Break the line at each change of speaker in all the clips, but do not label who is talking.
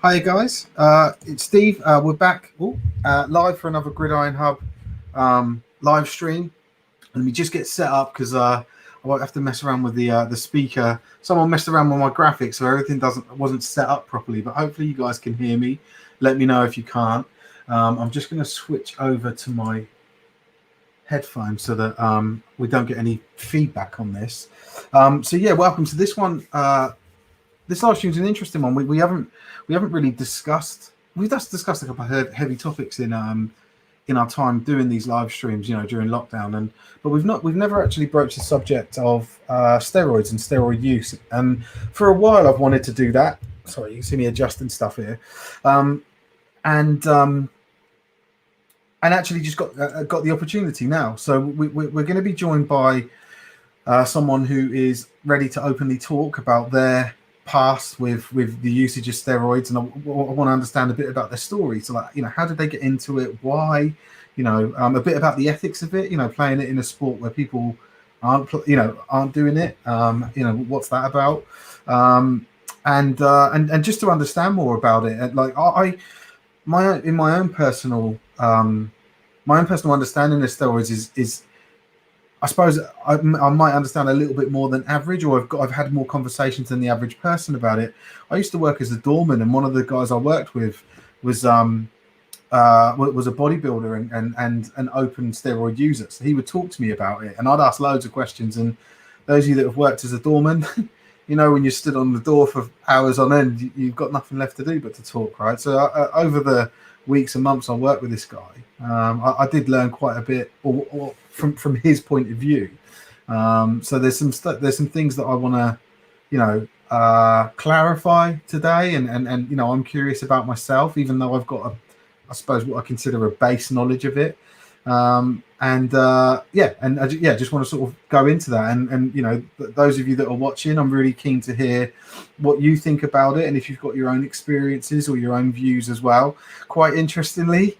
Hi guys, it's Steve. We're back live for another Gridiron Hub live stream. Let me just get set up because I won't have to mess around with the speaker. Someone messed around with my graphics, so everything wasn't set up properly. But hopefully you guys can hear me. Let me know if you can't. I'm just going to switch over to my headphones so that we don't get any feedback on this. So yeah, welcome to this one. This live stream is an interesting one. We haven't really discussed. We've just discussed a couple of heavy topics in our time doing these live streams, during lockdown, but we've never actually broached the subject of steroids and steroid use. And for a while, I've wanted to do that. Sorry, you can see me adjusting stuff here, and actually just got the opportunity now. So we're going to be joined by someone who is ready to openly talk about their past with the usage of steroids, and I want to understand a bit about their story. So, how did they get into it? Why? A bit about the ethics of it. Playing it in a sport where people aren't doing it. What's that about? And just to understand more about it, in my own personal understanding of steroids is I suppose I might understand a little bit more than average, or I've had more conversations than the average person about it. I used to work as a doorman, and one of the guys I worked with was a bodybuilder and an open steroid user. So he would talk to me about it, and I'd ask loads of questions. And those of you that have worked as a doorman, when you stood on the door for hours on end, you've got nothing left to do but to talk, right? So over the weeks and months I worked with this guy, I did learn quite a bit, or from his point of view. So there's some things that I want to clarify today, and I'm curious about myself, even though I've got I suppose what I consider a base knowledge of it. Just want to sort of go into that, and those of you that are watching, I'm really keen to hear what you think about it, and if you've got your own experiences or your own views as well. Quite interestingly,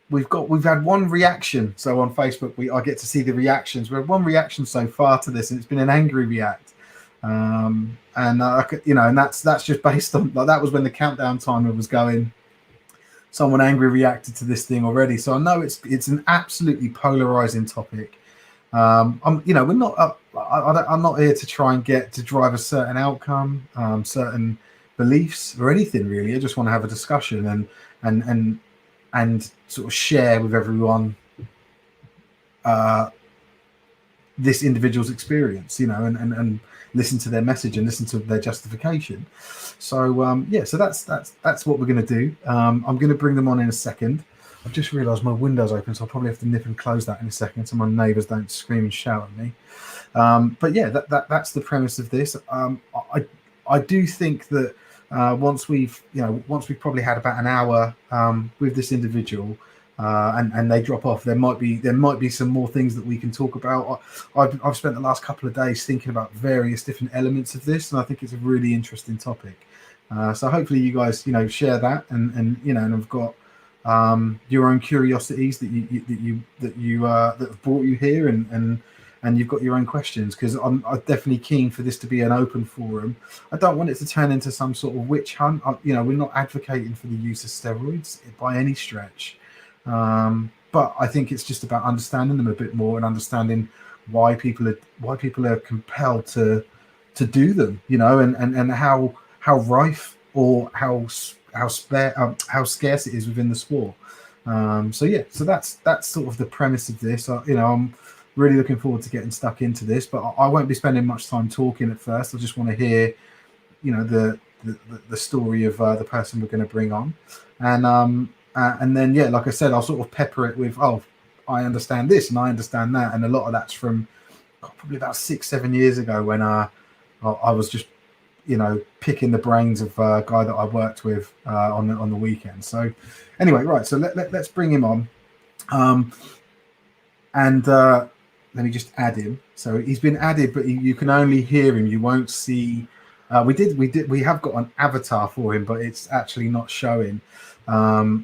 we've had one reaction. So on Facebook, I get to see the reactions. We have one reaction so far to this, and it's been an angry react. And that's just based on, that was when the countdown timer was going. Someone angry reacted to this thing already, so I know it's an absolutely polarizing topic. I'm not here to try and drive a certain outcome, certain beliefs or anything really. I just want to have a discussion and sort of share with everyone this individual's experience, and listen to their message and listen to their justification. So so that's what we're going to do. I'm going to bring them on in a second. I've just realized my window's open, so I'll probably have to nip and close that in a second so my neighbors don't scream and shout at me. But yeah, that's the premise of this. I do think that once we've probably had about an hour with this individual, and they drop off, there might be some more things that we can talk about. I've spent the last couple of days thinking about various different elements of this, and I think it's a really interesting topic. So hopefully you guys share that, and have got your own curiosities that have brought you here, and you've got your own questions, because I'm definitely keen for this to be an open forum. I don't want it to turn into some sort of witch hunt. We're not advocating for the use of steroids by any stretch. But I think it's just about understanding them a bit more, and understanding why people are compelled to do them, and how rife or how scarce it is within the sport. So that's sort of the premise of this. I'm really looking forward to getting stuck into this, but I won't be spending much time talking at first. I just want to hear, the story of the person we're going to bring on, and then, yeah, like I said, I'll sort of pepper it with, I understand this and I understand that. And a lot of that's from probably about 6-7 years ago, when I was just, picking the brains of a guy that I worked with on the weekend. So anyway, right. So let's bring him on. And let me just add him. So he's been added, but you can only hear him. You won't see. We have got an avatar for him, but it's actually not showing. I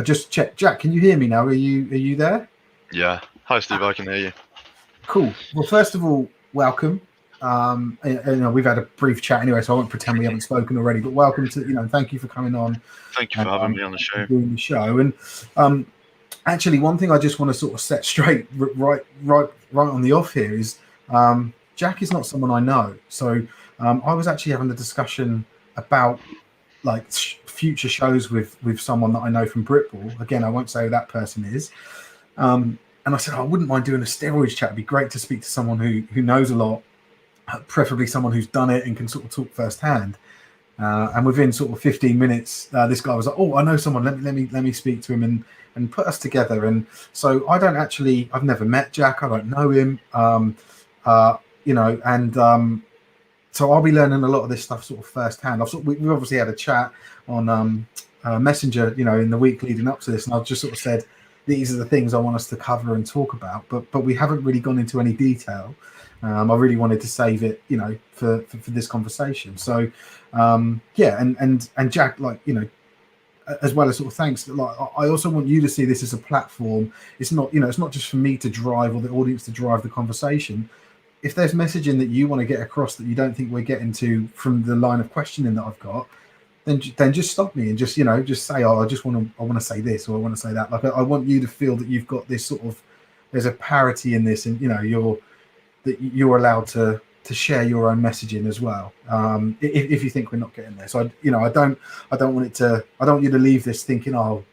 just checked. Jack, can you hear me now? Are you there?
Yeah. Hi, Steve. I can hear you.
Cool. Well, first of all, welcome. we've had a brief chat anyway, so I won't pretend we haven't spoken already. But welcome to, thank you for coming on.
Thank you for having me on the show.
Doing the show. And actually, one thing I just want to sort of set straight right on the off here is Jack is not someone I know. So I was actually having a discussion about like future shows with someone that I know from Britball. Again, I won't say who that person is. And I said, I wouldn't mind doing a steroids chat. It'd be great to speak to someone who knows a lot, preferably someone who's done it and can sort of talk firsthand. And within sort of 15 minutes, this guy was like, "Oh, I know someone. Let me speak to him and put us together." And so I've never met Jack. I don't know him. So I'll be learning a lot of this stuff sort of firsthand. We've obviously had a chat on Messenger, in the week leading up to this, and I've just sort of said these are the things I want us to cover and talk about, but we haven't really gone into any detail. I really wanted to save it, for this conversation. So, and Jack, as well as sort of thanks, I also want you to see this as a platform. It's not just for me to drive or the audience to drive the conversation. If there's messaging that you want to get across that you don't think we're getting to from the line of questioning that I've got, then just stop me and just say, "Oh, I want to say this or I want to say that." Like I want you to feel that you've got this sort of, there's a parity in this, and you're allowed to share your own messaging as well. If you think we're not getting there, so I don't want you to leave this thinking, "Oh,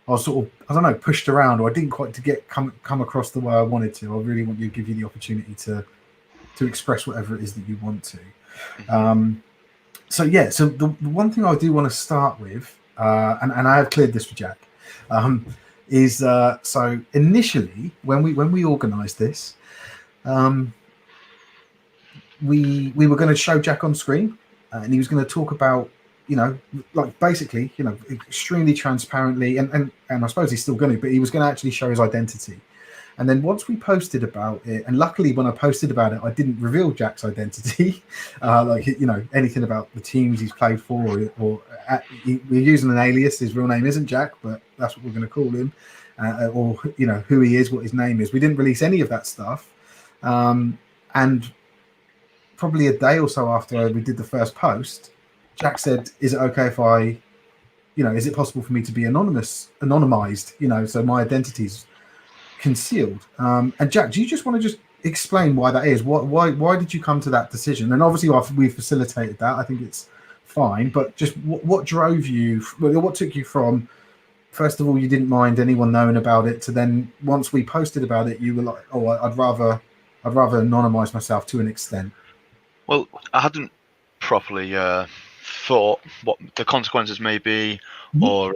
I was sort of, I don't know, pushed around, or I didn't quite come across the way I wanted to." I really want you to give you the opportunity to express whatever it is that you want to. So the one thing I do want to start with, and I have cleared this for Jack, is so initially when we organised this, we were going to show Jack on screen, and he was going to talk about, basically, extremely transparently, and I suppose he's still going to, but he was going to actually show his identity. And then once we posted about it, and luckily when I posted about it, I didn't reveal Jack's identity, anything about the teams he's played for, we're using an alias. His real name isn't Jack, but that's what we're going to call him, or who he is, what his name is. We didn't release any of that stuff, and probably a day or so after we did the first post, Jack said, "Is it okay if I, is it possible for me to be anonymized? So my identity's concealed." And Jack, do you just want to just explain why that is? Why did you come to that decision? And obviously we've facilitated that. I think it's fine, but just what drove you? What took you from, first of all, you didn't mind anyone knowing about it, to then once we posted about it, you were like, "Oh, I'd rather anonymize myself to an extent."
Well, I hadn't properly thought what the consequences may be, or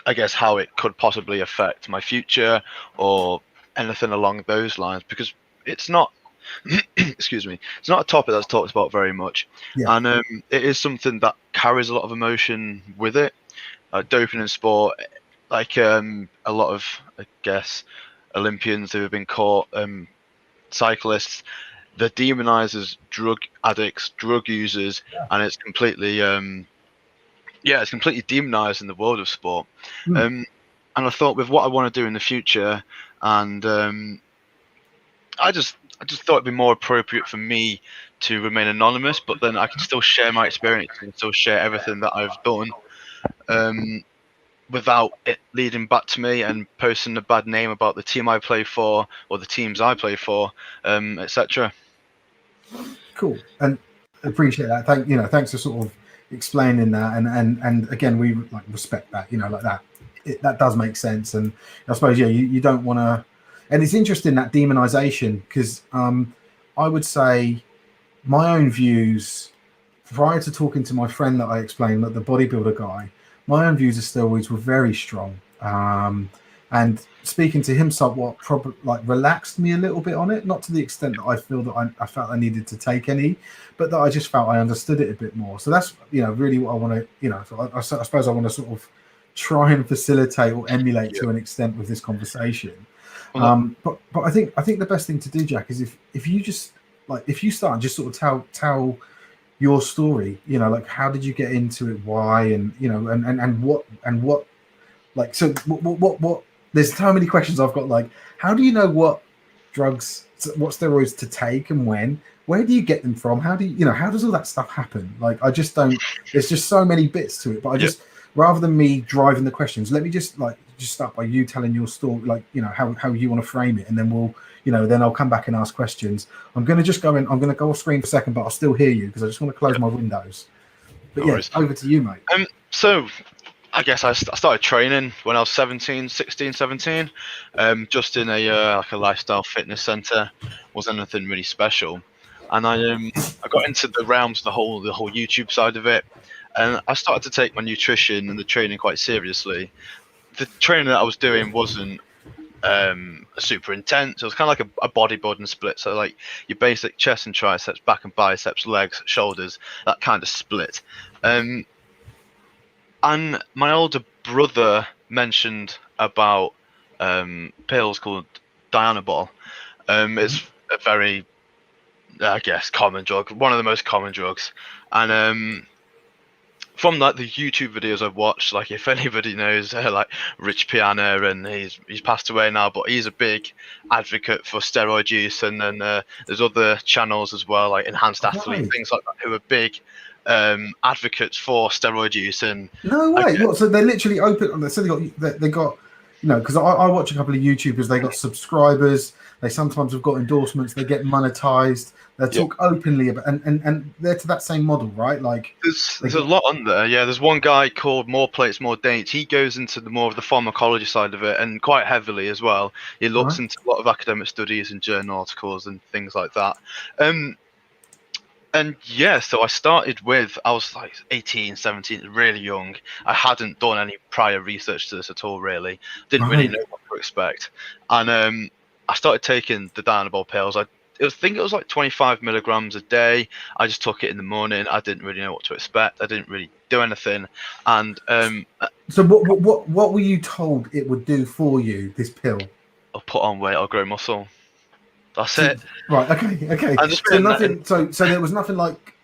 I guess how it could possibly affect my future or anything along those lines, because it's not excuse me, it's not a topic that's talked about very much. And it is something that carries a lot of emotion with it. Doping in sport, a lot of, I guess, Olympians who have been caught, cyclists, they're demonized as drug addicts, drug users, and it's completely it's completely demonized in the world of sport. And I thought, with what I want to do in the future, and I just thought it'd be more appropriate for me to remain anonymous, but then I can still share my experience and still share everything that I've done, without it leading back to me and posting a bad name about the team I play for or the teams I play for, etc.
Cool, and appreciate that. Thanks for sort of explaining that, and again, we respect that. That does make sense, and I suppose you don't want to. And it's interesting, that demonization, because I would say my own views prior to talking to my friend that I explained, that the bodybuilder guy, my own views of steroids were very strong. And speaking to him somewhat probably relaxed me a little bit on it, not to the extent that I feel that I felt I needed to take any, but that I just felt I understood it a bit more. So that's really what I want to, so I suppose I want to sort of try and facilitate or emulate to an extent with this conversation. But I think the best thing to do, Jack, is if you just if you start and just sort of tell your story, how did you get into it, why, and what there's so many questions I've got, how do you know what drugs, what steroids to take and when. Where do you get them from? How do you, how does all that stuff happen? Like, I just don't. There's just so many bits to it. But I just, rather than me driving the questions, let me just start by you telling your story, like, how you want to frame it, and then we'll, then I'll come back and ask questions. I'm going to just go in. I'm going to go off screen for a second, but I'll still hear you because I just want to close my windows. But
No
yeah, over to you, mate.
So I guess I started training when I was 16, 17, just in a lifestyle fitness center. Wasn't anything really special, and I got into the realms of the whole YouTube side of it, and I started to take my nutrition and the training quite seriously. The training that I was doing wasn't super intense. It was kind of like a bodybuilding split, so like your basic chest and triceps, back and biceps, legs, shoulders, that kind of split. And my older brother mentioned about pills called Dianabol. It's a very, I guess, common drug, one of the most common drugs. And from like the YouTube videos I've watched, like if anybody knows like Rich Piana, and he's passed away now, but he's a big advocate for steroid use. And then there's other channels as well, like Enhanced Athlete, things like that, who are big advocates for steroid use. And
no way. What? So they literally open. So they got because I watch a couple of YouTubers. They got subscribers. They sometimes have got endorsements. They get monetized. They talk openly about, and they're to that same model, right? Like
there's a lot on there. Yeah, there's one guy called More Plates, More Dates. He goes into the more of the pharmacology side of it, and quite heavily as well. He looks into a lot of academic studies and journal articles and things like that. And yeah, so I was like 18, 17, really young. I hadn't done any prior research to this at all, really. Didn't really know what to expect. And I started taking the Dianabol pills. I think it was like 25 milligrams a day. I just took it in the morning. I didn't really know what to expect. I didn't really do anything. And
so what were you told it would do for you, this pill?
I'll put on weight, I'll grow muscle. That's it.
Right. Okay. So nothing. So there was nothing like.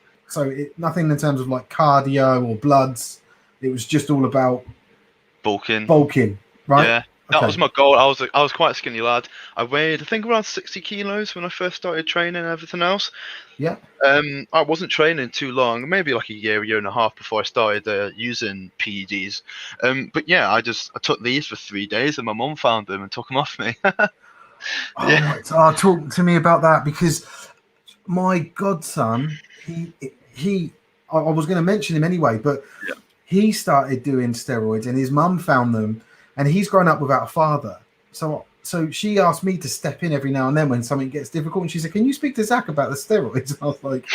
Nothing in terms of like cardio or bloods. It was just all about
bulking.
Right.
Yeah. That was my goal. I was quite a skinny lad. I weighed, I think, around 60 kilos when I first started training and everything else.
Yeah.
I wasn't training too long, maybe like a year and a half before I started using PEDs. But yeah, I took these for 3 days, and my mum found them and took them off me.
Talk to me about that, because my godson, I was going to mention him anyway, but he started doing steroids, and his mum found them. And he's grown up without a father. So she asked me to step in every now and then when something gets difficult. And she said, "Can you speak to Zach about the steroids?" And I was like,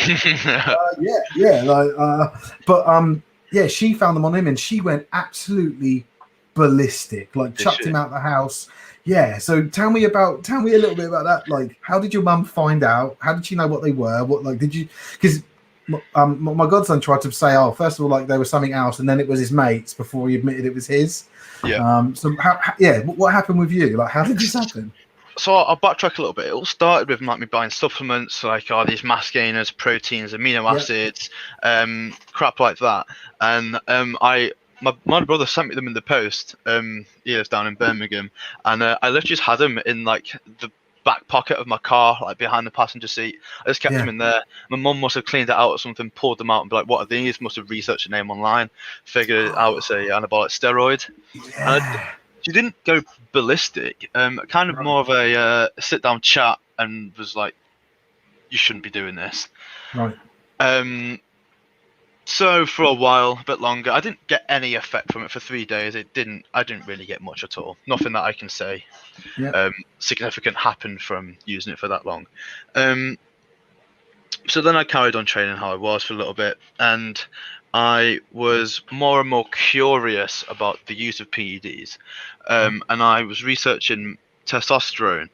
yeah. She found them on him, and she went absolutely ballistic, like chucked him out the house. Yeah. So tell me a little bit about that. Like, how did your mum find out? How did she know what they were? What, like, did you, because my godson tried to say, first of all, like, there was something else, and then it was his mates before he admitted it was his.
Yeah.
So what happened with you? Like, how did this happen?
So I'll backtrack a little bit. It all started with me buying supplements, like these mass gainers, proteins, amino acids, crap like that. And my brother sent me them in the post. He lives down in Birmingham, and I literally just had them in like the back pocket of my car, like behind the passenger seat. I just kept them in there. My mum must have cleaned it out or something, pulled them out, and be like, "What are these?" Must have researched the name online, figured it out. It's a anabolic steroid. And she didn't go ballistic. Kind of more of a sit down chat, and was like, "You shouldn't be doing this."
Right.
So for a while, a bit longer, I didn't get any effect from it for 3 days. I didn't really get much at all. Nothing that I can say significant happened from using it for that long. So then I carried on training how I was for a little bit, and I was more and more curious about the use of PEDs, and I was researching testosterone.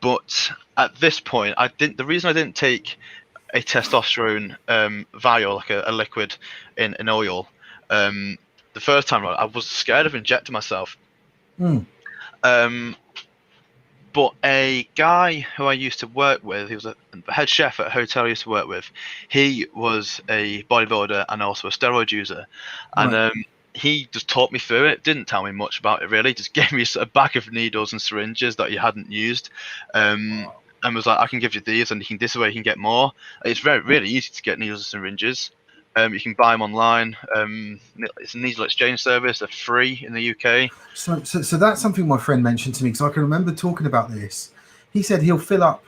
But at this point, the reason I didn't take a testosterone vial, like a liquid in oil, the first time around, I was scared of injecting myself. But a guy who I used to work with, he was a head chef at a hotel I used to work with. He was a bodybuilder and also a steroid user, and he just taught me through it. Didn't tell me much about it really. Just gave me a bag of needles and syringes that he hadn't used, and and was like, I can give you these, and this is where you can get more. It's really easy to get needles and syringes. You can buy them online. It's a needle exchange service. They're free in the UK.
So that's something my friend mentioned to me, because I can remember talking about this. He said he'll fill up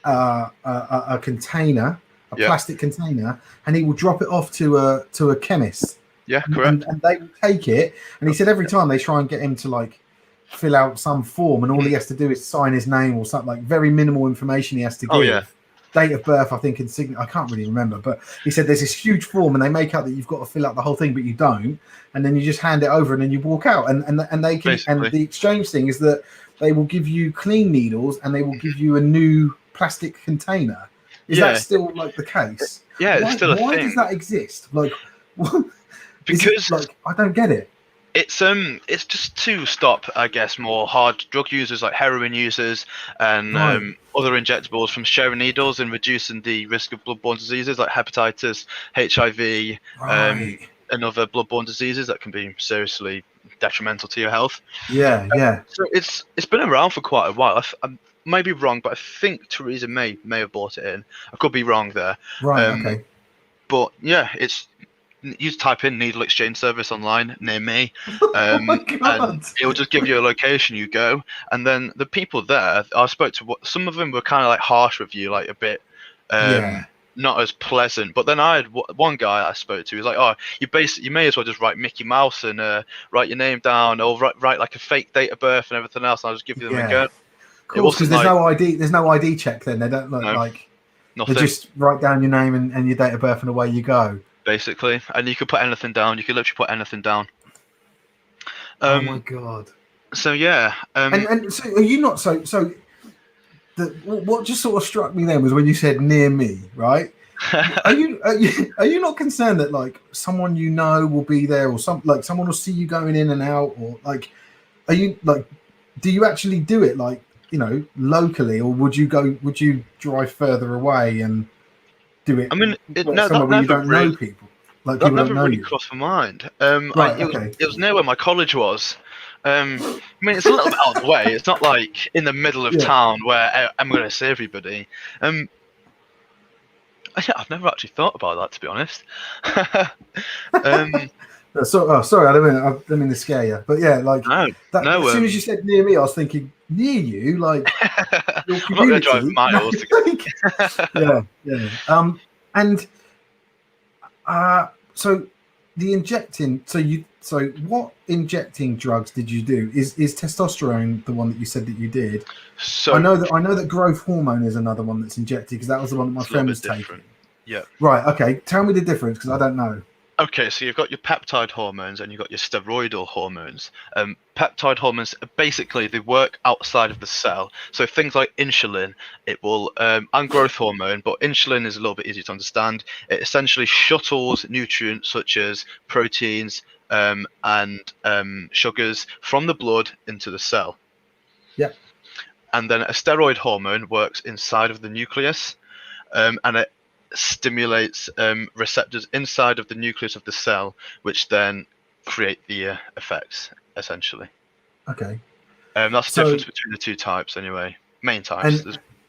a container, a plastic container, and he will drop it off to a chemist.
Yeah, correct.
And they will take it. And he said every time they try and get him to like fill out some form, and all he has to do is sign his name or something, like very minimal information he has to give.
Oh, yeah.
Date of birth, I think, and I can't really remember, but he said there's this huge form, and they make out that you've got to fill out the whole thing, but you don't, and then you just hand it over, and then you walk out, and they can.
Basically.
And the exchange thing is that they will give you clean needles, and they will give you a new plastic container. Is that still like the case?
Yeah, it's still a thing.
Why does that exist? Like,
because
like I don't get it.
It's just to stop, I guess, more hard drug users like heroin users and other injectables from sharing needles, and reducing the risk of bloodborne diseases like hepatitis, HIV, and other bloodborne diseases that can be seriously detrimental to your health.
Yeah.
So it's been around for quite a while. I may be wrong, but I think Theresa May have brought it in. I could be wrong there.
Okay.
But yeah, you type in needle exchange service online near me, and it will just give you a location. You go, and then the people there, I spoke to, some of them were kind of like harsh with you, like a bit not as pleasant. But then I had one guy I spoke to. He was like, "Oh, you may as well just write Mickey Mouse and write your name down, or write like a fake date of birth and everything else, and I'll just give them a go."
Cool, because there's no ID. There's no ID check. Then they don't look like
nothing.
They just write down your name and your date of birth, and away you go.
Basically, and you could put anything down. You could literally put anything down.
Oh my god!
So yeah,
and so are you not so? What just sort of struck me then was when you said near me, right? Are you not concerned that like someone you know will be there, or someone will see you going in and out, or like, are you like, do you actually do it like, you know, locally, or would you drive further away and do it?
I mean,
somewhere where you don't know people. Like,
that never really crossed my mind. It was near where my college was. I mean, it's a little bit out of the way. It's not like in the middle of town where I'm going to see everybody. I've never actually thought about that, to be honest.
Sorry, I didn't mean to scare you, but yeah, like as soon as you said near me, I was thinking near you, like your community.
I'm not going to drive miles.
And so the injecting. So what injecting drugs did you do? Is testosterone the one that you said that you did?
So
I know that growth hormone is another one that's injected, because that was the one that my friend was taking.
Yeah.
Right. Okay. Tell me the difference, because I don't know.
Okay, so you've got your peptide hormones and you've got your steroidal hormones. Peptide hormones, basically, they work outside of the cell. So things like insulin, it will, and growth hormone, but insulin is a little bit easier to understand. It essentially shuttles nutrients such as proteins and sugars from the blood into the cell.
Yeah.
And then a steroid hormone works inside of the nucleus, and it stimulates receptors inside of the nucleus of the cell, which then create the effects, essentially.
Okay.
That's the difference between the two types, anyway. Main types.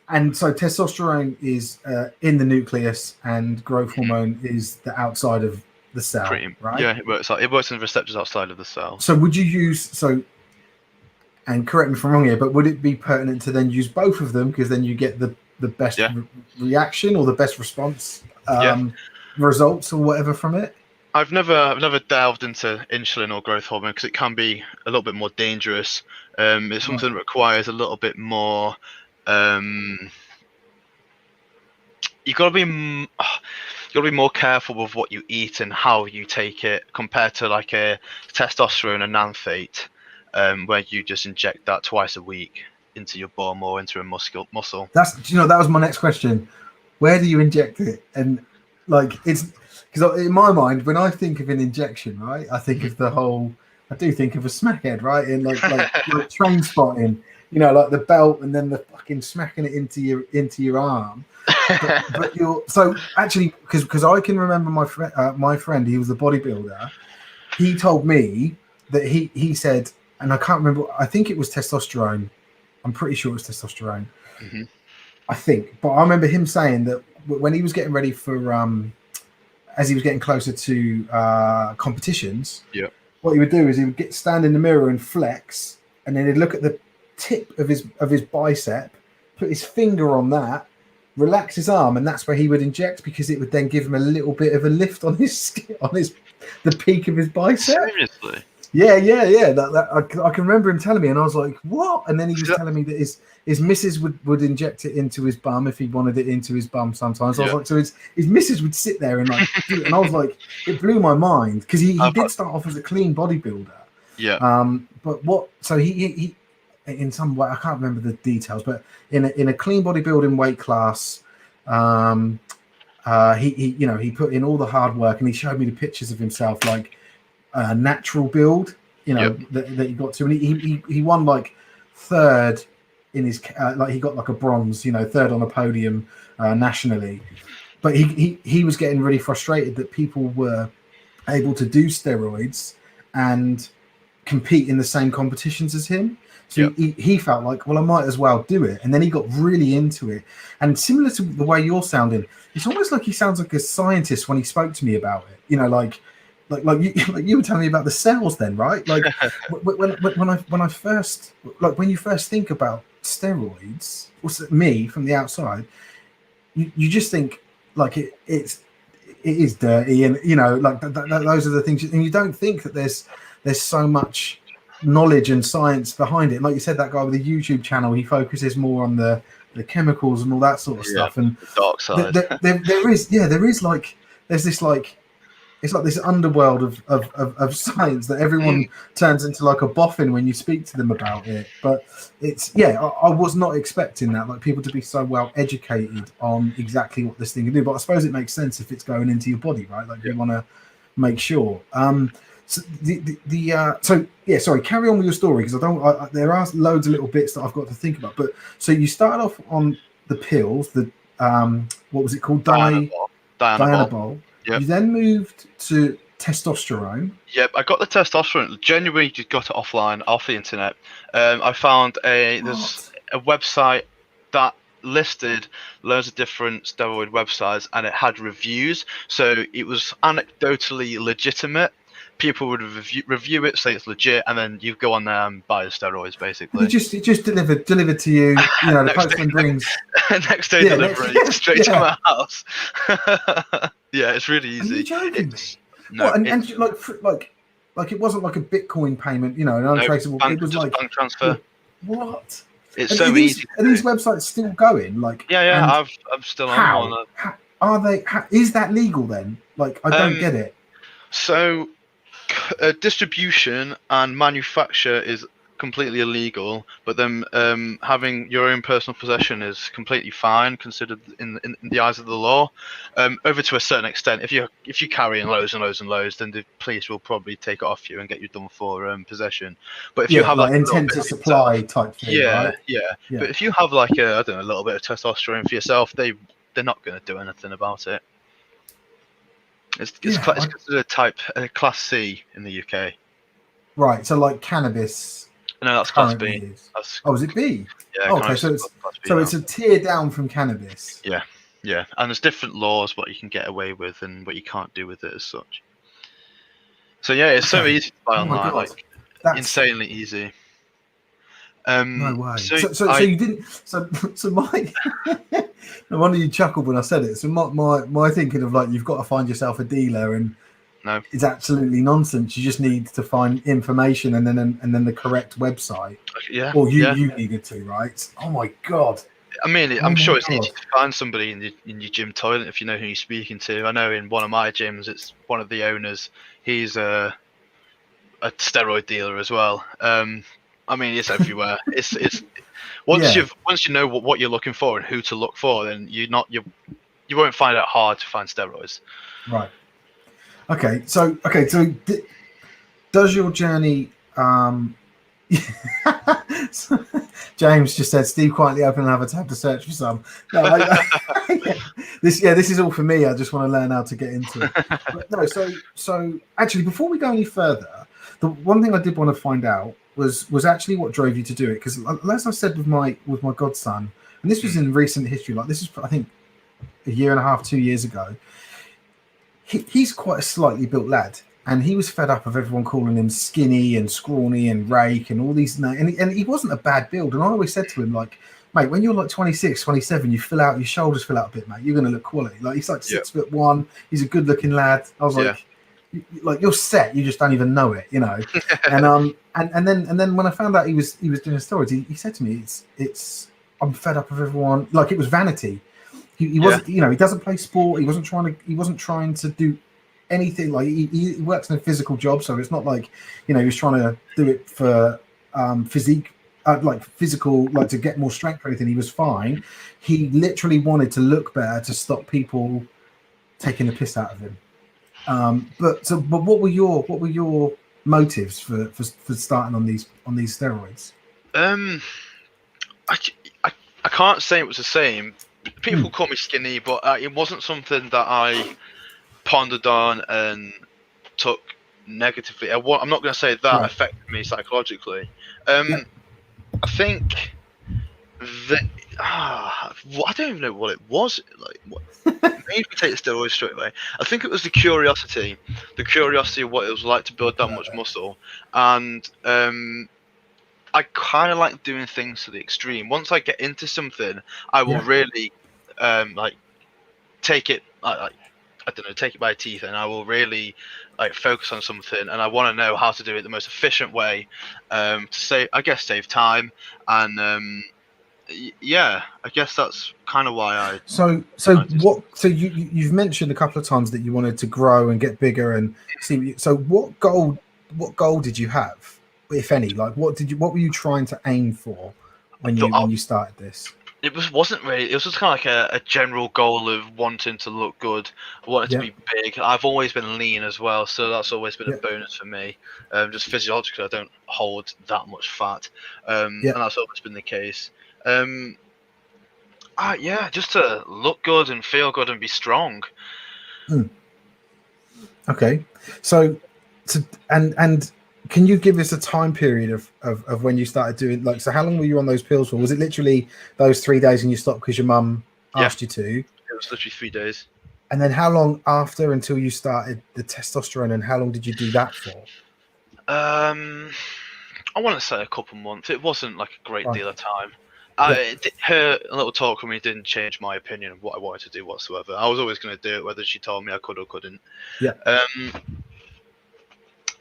And so testosterone is in the nucleus, and growth hormone is the outside of the cell, right?
Yeah, it works in the receptors outside of the cell.
So would you use and correct me if I'm wrong here, but would it be pertinent to then use both of them, because then you get the best reaction or the best response results or whatever from it?
I've never delved into insulin or growth hormone, because it can be a little bit more dangerous. It's something that requires a little bit more. You've got to be more careful with what you eat and how you take it, compared to like a testosterone and nanfate, where you just inject that twice a week into your bone or into a muscle.
That was my next question. Where do you inject it? And like, it's because in my mind, when I think of an injection, right, I think of I do think of a smackhead, right? In like train spotting, you know, like the belt and then the fucking smacking it into your arm. But you're so actually, because I can remember my friend, he was a bodybuilder. He told me that he said, and I can't remember, I think it was testosterone. I'm pretty sure it's testosterone.
Mm-hmm.
I think. But I remember him saying that when he was getting ready for as he was getting closer to competitions,
Yeah.
what he would do is he would stand in the mirror and flex, and then he'd look at the tip of his bicep, put his finger on that, relax his arm, and that's where he would inject, because it would then give him a little bit of a lift on the peak of his bicep.
Seriously?
Yeah. I can remember him telling me, and I was like, "What?" And then he was telling me that his missus would inject it into his bum if he wanted it into his bum sometimes. I was like, so his missus would sit there and like do it, and I was like, it blew my mind, because he did start off as a clean bodybuilder.
Yeah.
But what? So he in some way, I can't remember the details, but in a clean bodybuilding weight class, he put in all the hard work, and he showed me the pictures of himself, like natural build, that he got to, and he won like third in his like he got like a bronze, third on a podium nationally. But he was getting really frustrated that people were able to do steroids and compete in the same competitions as him. So he felt like, well, I might as well do it. And then he got really into it. And similar to the way you're sounding, it's almost like he sounds like a scientist when he spoke to me about it. Like you were telling me about the cells then, right? Like when I first, like when you first think about steroids, me from the outside, you just think like it is dirty, and like those are the things, and you don't think that there's so much knowledge and science behind it. Like you said, that guy with the YouTube channel, he focuses more on the chemicals and all that sort of stuff. And
the dark side.
There's this like, it's like this underworld of science that everyone turns into like a boffin when you speak to them about it. But it's I was not expecting that, like people to be so well educated on exactly what this thing can do. But I suppose it makes sense if it's going into your body, right? Like you want to make sure. So sorry, carry on with your story, because there are loads of little bits that I've got to think about. But so you started off on the pills, the what was it called? Dianabol.
Yep.
You then moved to testosterone.
Yep, I got the testosterone. Genuinely just got it offline, off the internet. I found there's a website that listed loads of different steroid websites, and it had reviews, so it was anecdotally legitimate. People would review it, say it's legit, and then you go on there and buy the steroids, basically.
It just delivered to you. The postman brings
next day delivery straight to my house. Yeah, it's really easy.
Are you joking?
No,
and like it wasn't like a Bitcoin payment, an untraceable. It was like
bank transfer.
What?
It's so easy.
Are these websites still going? Like,
I'm still on one.
Are they? Is that legal then? Like, I don't get it.
So, distribution and manufacture is completely illegal, but then having your own personal possession is completely fine, considered in the eyes of the law. Over to a certain extent, if you carry in loads and loads and loads, then the police will probably take it off you and get you done for possession. But if you have like
intent to supply type thing, right?
Yeah. But if you have like a little bit of testosterone for yourself, they're not going to do anything about it. It's considered a class C in the UK.
Right. So like cannabis.
No, that's class B.
Is it B?
Yeah.
Okay, so it's a tier down from cannabis.
Yeah. And there's different laws what you can get away with and what you can't do with it as such. So yeah, it's so easy to buy online, like that's insanely easy.
No way. So you didn't. So my. No wonder you chuckled when I said it. So my thinking of like you've got to find yourself a dealer, and
no,
it's absolutely nonsense. You just need to find information and then the correct website.
Yeah.
Or you needed to, right? Oh my god.
I mean, I'm sure it's easy to find somebody in your gym toilet if you know who you're speaking to. I know in one of my gyms, it's one of the owners. He's a steroid dealer as well. I mean, it's everywhere. It's once you know what you're looking for and who to look for, then you won't find it hard to find steroids.
Right. Okay. So does your journey? James just said, Steve quietly open another tab to search for some. No, this is all for me. I just want to learn how to get into it. But no, so actually, before we go any further, the one thing I did want to find out was actually what drove you to do it. Because as I said with my godson, and this was in recent history. Like this is, I think, a year and a half, 2 years ago. He's quite a slightly built lad, and he was fed up of everyone calling him skinny and scrawny and rake and all these. And he wasn't a bad build. And I always said to him, like, mate, when you're like 26, 27, you fill out, your shoulders fill out a bit, mate. You're going to look quality. Like he's like 6'1". He's a good looking lad. I was like you're set. You just don't even know it, you know. And then when I found out he was doing steroids, he said to me, it's I'm fed up of everyone. Like it was vanity. He wasn't, you know, he doesn't play sport. He wasn't trying to do anything. Like he works in a physical job, so it's not like, you know, he was trying to do it for physique, like physical, like to get more strength or anything. He was fine. He literally wanted to look better to stop people taking the piss out of him. But what were your motives for starting on these steroids?
I can't say it was the same. People call me skinny, but it wasn't something that I pondered on and took negatively. I'm not going to say that affected me psychologically. I think that I don't even know what it was. Like, maybe take the steroids straight away. I think it was the curiosity of what it was like to build that much muscle, and I kind of like doing things to the extreme. Once I get into something, I will really like take it. I don't know, take it by teeth, and I will really like focus on something, and I want to know how to do it the most efficient way to save time, and yeah, I guess that's kind of why I. So
you've mentioned a couple of times that you wanted to grow and get bigger and see. So what goal did you have, if any? Like what were you trying to aim for when you started this?
It wasn't really. It was just kind of like a general goal of wanting to look good. I wanted to be big. I've always been lean as well, so that's always been a bonus for me. Just physiologically, I don't hold that much fat, and that's always been the case. Just to look good and feel good and be strong.
Okay, so and can you give us a time period of when you started doing, like, so how long were you on those pills for? Was it literally those 3 days and you stopped because your mum asked you to?
It was literally 3 days.
And then how long after until you started the testosterone, and how long did you do that for?
I want to say a couple months. It wasn't like a great deal of time. Her little talk with me didn't change my opinion of what I wanted to do whatsoever. I was always going to do it, whether she told me I could or couldn't.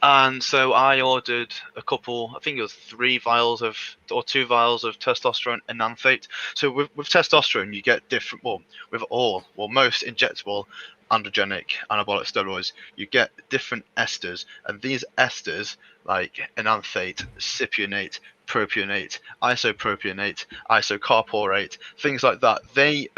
And so I ordered a couple, I think it was 2 vials of testosterone enanthate. So with testosterone, you get different, most injectable androgenic anabolic steroids, you get different esters. And these esters, like enanthate, cypionate, propionate, isopropionate, isocarborate, things like that, they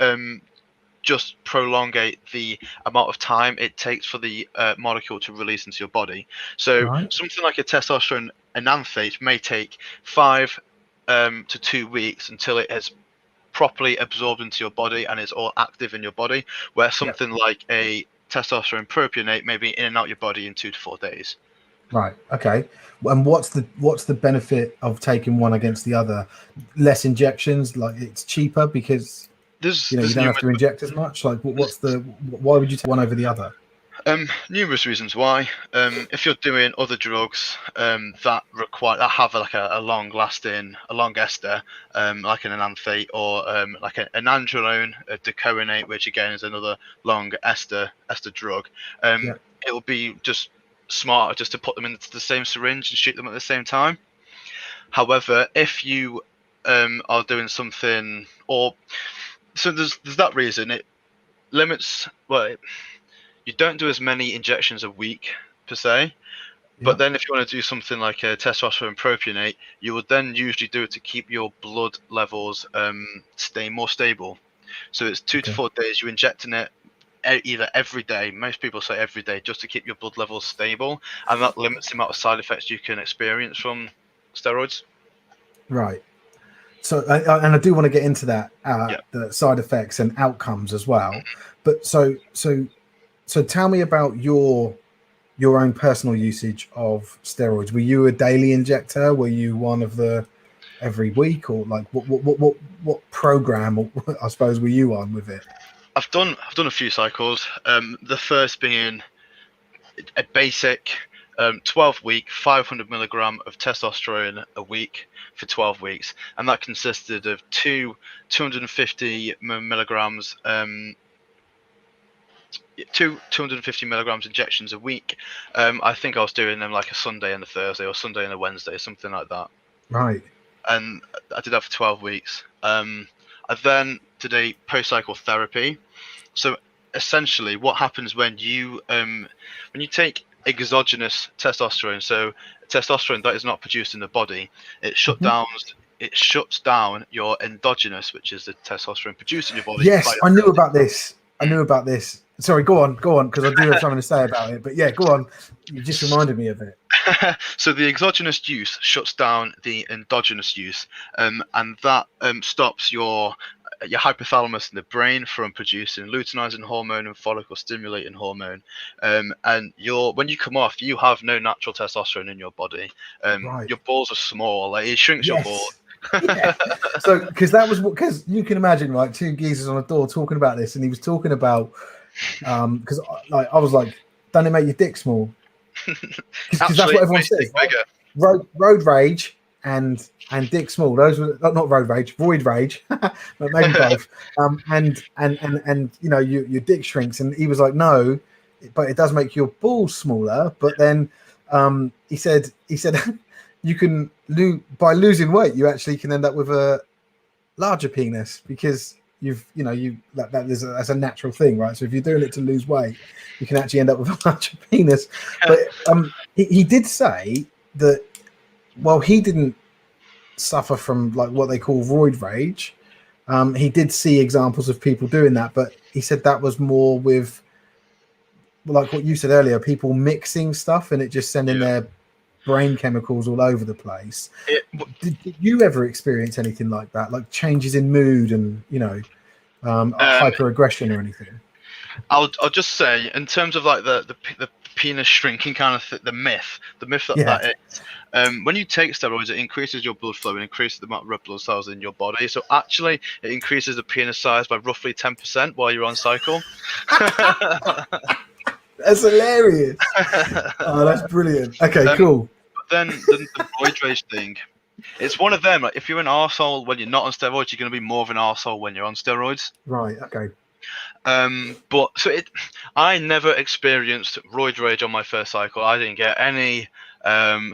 just prolongate the amount of time it takes for the molecule to release into your body. So something like a testosterone enanthate may take 5 to 2 weeks until it has properly absorbed into your body and is all active in your body, where something like a testosterone propionate may be in and out your body in 2 to 4 days.
Right. Okay. And what's the benefit of taking one against the other? Less injections, like it's cheaper because you don't have to inject as much. Like, why would you take one over the other?
Numerous reasons why. If you're doing other drugs that have like a long ester, like an enanthate or like an androlone, a decoinate, which again is another long ester drug, it will be just smarter just to put them into the same syringe and shoot them at the same time. However, if you are doing something, so there's that reason it limits. Well, you don't do as many injections a week per se, but then if you want to do something like a testosterone propionate, you would then usually do it to keep your blood levels stay more stable. So it's 2 to 4 days. You're injecting it either every day. Most people say every day, just to keep your blood levels stable, and that limits the amount of side effects you can experience from steroids.
Right. So, and I do want to get into that, the side effects and outcomes as well. But so tell me about your own personal usage of steroids. Were you a daily injector? Were you one of the every week, or like what program, or I suppose, were you on with it?
I've done a few cycles. The first being a basic 12-week 500 milligram of testosterone a week for 12 weeks, and that consisted of 250 milligrams 250 milligrams injections a week. I think I was doing them like a Sunday and a Thursday, or Sunday and a Wednesday, something like that.
Right.
And I did that for 12 weeks. I then did a post-cycle therapy. So essentially, what happens when you take exogenous testosterone, so testosterone that is not produced in the body, it shuts down your endogenous, which is the testosterone produced in your body.
Yes, I knew about this. I knew about this. Sorry, go on, because I do have something to say about it. But yeah, go on. You just reminded me of it.
So the exogenous use shuts down the endogenous use, and that stops your hypothalamus in the brain from producing luteinizing hormone and follicle stimulating hormone. And when you come off, you have no natural testosterone in your body.
Right.
Your balls are small, like it shrinks your balls.
Yeah. So, because you can imagine, like, two geezers on a door talking about this, and he was talking about, because I was like, don't it make your dick small? Because that's what everyone says. Road rage and dick small. Those were not road rage, void rage, but maybe both. And you know, your dick shrinks, and he was like, no, but it does make your balls smaller. But then he said you can by losing weight, you actually can end up with a larger penis, because that's a natural thing, right? So if you're doing it to lose weight, you can actually end up with a larger penis. But he did say that while he didn't suffer from like what they call void rage, he did see examples of people doing that, but he said that was more with, like what you said earlier, people mixing stuff and it just sending their brain chemicals all over the place. Did you ever experience anything like that, like changes in mood and hyper aggression or anything?
I'll just say, in terms of like the penis shrinking kind of the myth that is, when you take steroids, it increases your blood flow and increases the amount of red blood cells in your body. So actually, it increases the penis size by roughly 10% while you're on cycle.
That's hilarious. Oh, that's brilliant. Okay, cool.
But then the void rage thing, it's one of them. Like, if you're an arsehole when you're not on steroids, you're going to be more of an arsehole when you're on steroids.
Right. Okay.
I never experienced roid rage on my first cycle. I didn't get any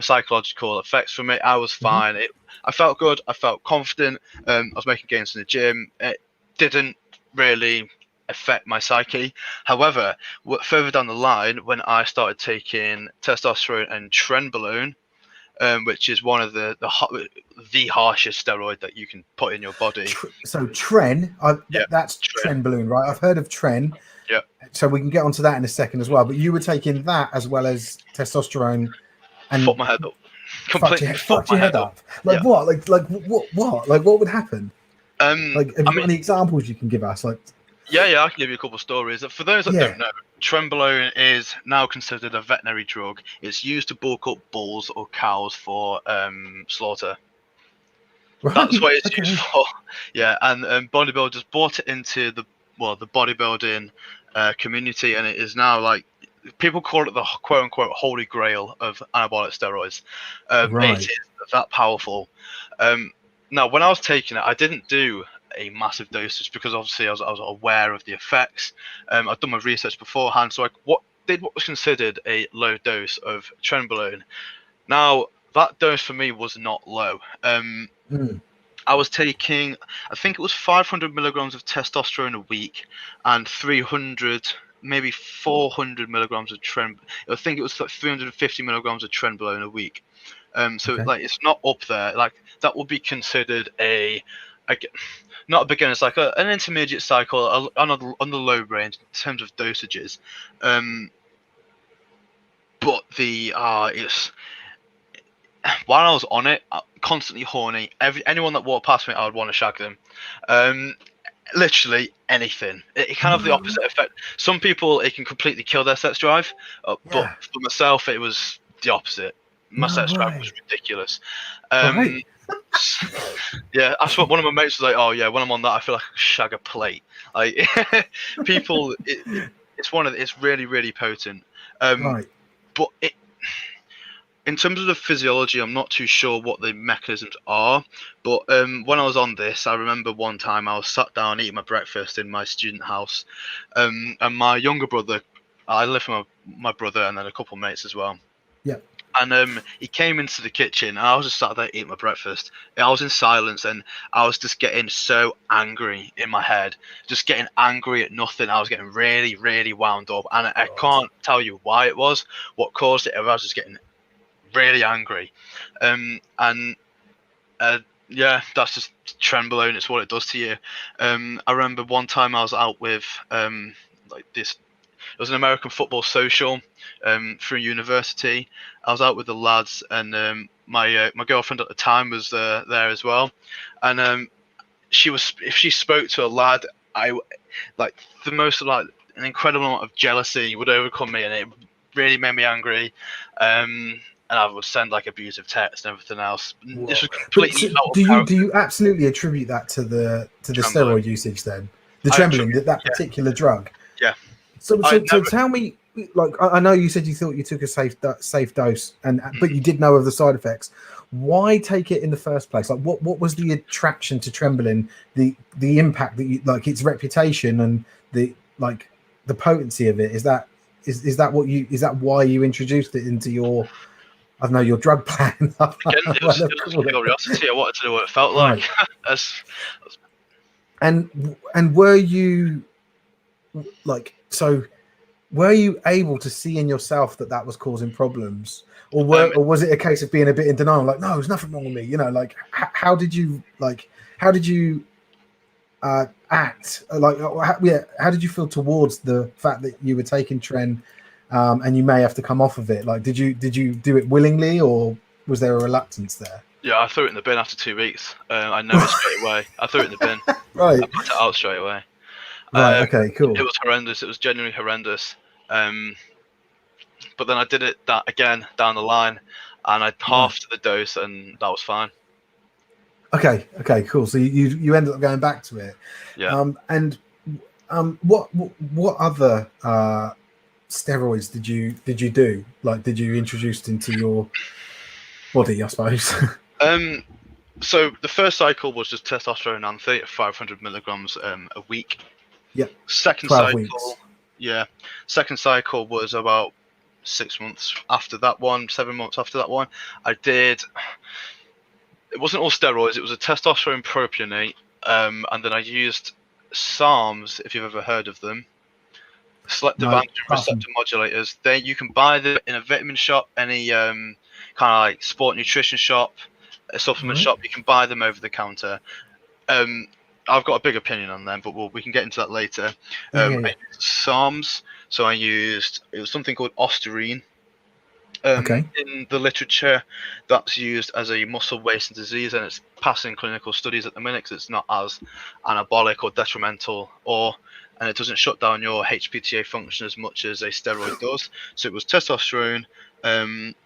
psychological effects from it. I was fine. I felt good. I felt confident. I was making gains in the gym. It didn't really affect my psyche. However, further down the line, when I started taking testosterone and trenbolone, which is one of the harshest steroid that you can put in your body.
So that's trenbolone, right? I've heard of tren.
Yeah.
So we can get onto that in a second as well. But you were taking that as well as testosterone, and
fucked my head up. Completely
fucked your head up. Like what? Like what? Like what would happen? Have you got any examples you can give us? Like.
Yeah, I can give you a couple of stories. For those that don't know, trenbolone is now considered a veterinary drug. It's used to bulk up bulls or cows for slaughter. Right. That's what it's used for. Yeah, and bodybuilders brought it into the bodybuilding community, and it is now like people call it the quote unquote holy grail of anabolic steroids. It is that powerful. Now, when I was taking it, I didn't do a massive dosage because obviously I was aware of the effects. I'd done my research beforehand, so I did what was considered a low dose of trenbolone. Now, that dose for me was not low. I was taking, I think it was 500 milligrams of testosterone a week and 300, maybe 400 milligrams of I think it was like 350 milligrams of trenbolone a week. Like it's not up there. Like that would be considered not a beginner cycle, an intermediate cycle on the low range in terms of dosages. But it's while I was on it, constantly horny. Anyone that walked past me, I would want to shag them. Literally anything. It can have the opposite effect. Some people, it can completely kill their sex drive. But for myself, it was the opposite. my
No
set strength
way.
was ridiculous.
Right.
Yeah, that's what one of my mates was like. Oh yeah, when I'm on that, I feel like I could shag a plate. Like people, it's really really potent.
Right.
But in terms of the physiology, I'm not too sure what the mechanisms are. But when I was on this, I remember one time I was sat down eating my breakfast in my student house, and my younger brother, I live with my brother and then a couple of mates as well.
Yeah.
And he came into the kitchen, and I was just sat there eating my breakfast. I was in silence, and I was just getting so angry in my head, just getting angry at nothing. I was getting really, really wound up, and I
God.
can't tell you why it was, what caused it. I was just getting really angry, and yeah, that's just trenbolone. It's what it does to you. I remember one time I was out with like this. It was an American football social through university. I was out with the lads, and my girlfriend at the time was there as well. And if she spoke to a lad, I like the most like an incredible amount of jealousy would overcome me, and it really made me angry. And I would send like abusive texts and everything else. This
Whoa.
was
But
completely
so
out of
do you
character.
absolutely attribute that to the
Trembling.
steroid usage then? The
I
trembling,
attribute,
that particular drug.
yeah.
So
I
so
never.
tell me, like I know you said you thought you took a safe dose, but you did know of the side effects. Why take it in the first place? Like what was the attraction to trembling? The impact that you like, its reputation and the like the potency of it. Is that why you introduced it into your, I don't know, your drug plan?
Again, it was,
Whatever
it was
call it.
curiosity. I wanted to know what it felt like.
Right.
As
And were you like, so were you able to see in yourself that was causing problems,
um,
or was it a case of being a bit in denial, like, no, there's nothing wrong with me, like how did you act, like, how did you feel towards the fact that you were taking Tren, and you may have to come off of it? Like, did you do it willingly, or was there a reluctance there?
yeah, I threw it in the bin after 2 weeks. I know it straight away. I threw it in the bin. I
Right.
put it out straight away.
Right.
Um,
Okay, cool.
it was horrendous. It was genuinely horrendous. Um, but then I did it that again down the line, and I
Right.
halved the dose, and that was fine.
Okay, cool. So you ended up going back to it.
Yeah.
And what other steroids did you do? Like, did you introduce into your body, I suppose?
So the first cycle was just testosterone anthe at 500 milligrams a week.
Yeah.
Second
12
cycle,
weeks.
yeah. Second cycle was about 6 months after that one, 7 months after that one. I did. It wasn't all steroids. It was a testosterone propionate, and then I used SARMs, if you've ever heard of them. Selective
No,
androgen
apart from
receptor modulators. You can buy them in a vitamin shop, any kind of like sport nutrition shop, a supplement
right.
shop. You can buy them over the counter. Um, I've got a big opinion on them, but we can get into that later.
Yeah,
I
yeah.
used SARMs, so it was something called Osterine.
Okay.
In the literature, that's used as a muscle wasting disease, and it's passing clinical studies at the minute because it's not as anabolic or detrimental, and it doesn't shut down your HPTA function as much as a steroid does. So it was testosterone,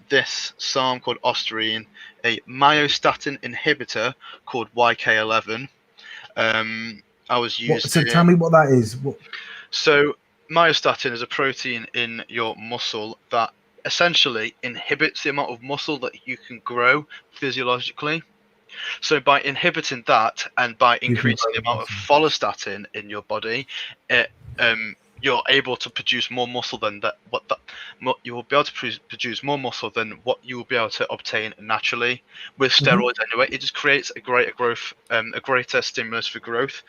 this SARM called Osterine, a myostatin inhibitor called YK11. I was
What? So
using.
tell me what that is. What?
So myostatin is a protein in your muscle that essentially inhibits the amount of muscle that you can grow physiologically. So by inhibiting that and by
You can
increasing
grow
the
the
amount of
muscle.
follistatin in your body, it, you're able to produce more muscle than that. You will be able to produce more muscle than what you will be able to obtain naturally with
Mm-hmm.
steroids. Anyway, it just creates a greater growth, a greater stimulus for growth.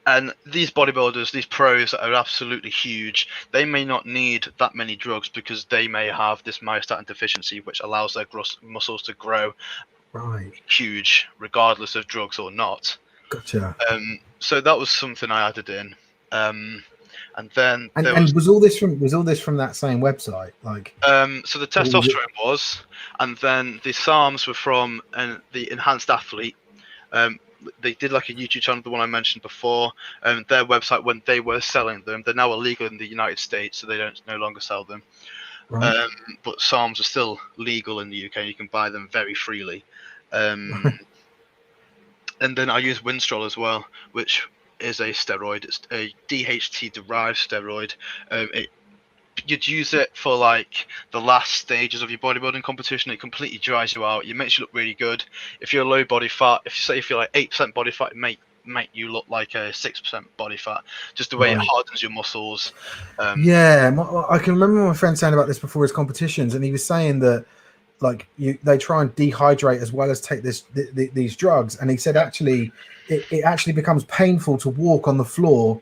And these bodybuilders, these pros that are absolutely huge, they may not need that many drugs because they may have this myostatin deficiency, which allows their muscles to grow
Right.
huge, regardless of drugs or not.
Gotcha.
So that was something I added in. And then
And
there was
was all this from that same website? Like,
so the
or was it?
testosterone was, and then the SARMs were from the Enhanced Athlete. They did like a YouTube channel, the one I mentioned before. Their website, when they were selling them, they're now illegal in the United States, so they don't no longer sell them.
Right.
But SARMs are still legal in the UK. You can buy them very freely. Um, and then I use Winstrol as well, which is a steroid. It's a DHT derived steroid. You'd use it for like the last stages of your bodybuilding competition. It completely dries you out. It makes you look really good. If you're low body fat, if you're like 8% body fat, it make you look like a 6% body fat. Just the way it
Right.
hardens your muscles.
Yeah, I can remember my friend saying about this before his competitions, and he was saying that like they try and dehydrate as well as take these drugs, and he said actually it actually becomes painful to walk on the floor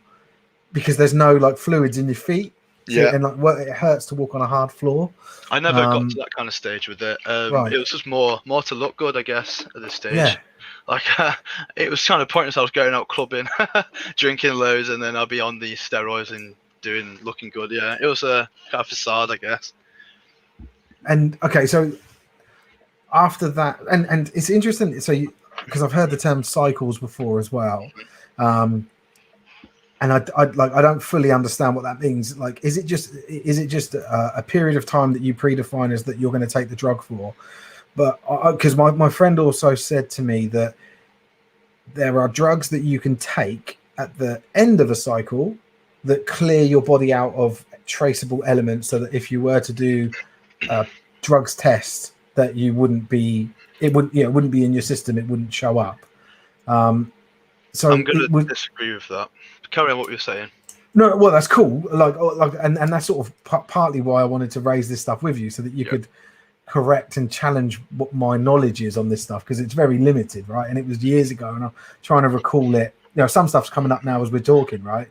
because there's no like fluids in your feet. So
Yeah.
and like well, it hurts to walk on a hard floor.
I never got to that kind of stage with it.
Right.
It was just more to look good, I guess, at this
Yeah.
stage. Like it was kind of pointless. I was going out clubbing, drinking loads, and then I'll be on these steroids and looking good. Yeah, it was a kind of facade, I guess.
And okay, so after that, and it's interesting. So because I've heard the term cycles before as well. And I don't fully understand what that means. Like, is it just a period of time that you predefine as that you're going to take the drug for? But because my friend also said to me that there are drugs that you can take at the end of a cycle that clear your body out of traceable elements, so that if you were to do a drugs test, that it wouldn't be in your system, it wouldn't show up. So
I'm going to disagree with that. Carry on what you're saying.
No, well, that's cool. And that's sort of partly why I wanted to raise this stuff with you, so that you could correct and challenge what my knowledge is on this stuff, because it's very limited, right? And it was years ago, and I'm trying to recall it. You know, some stuff's coming up now as we're talking, right?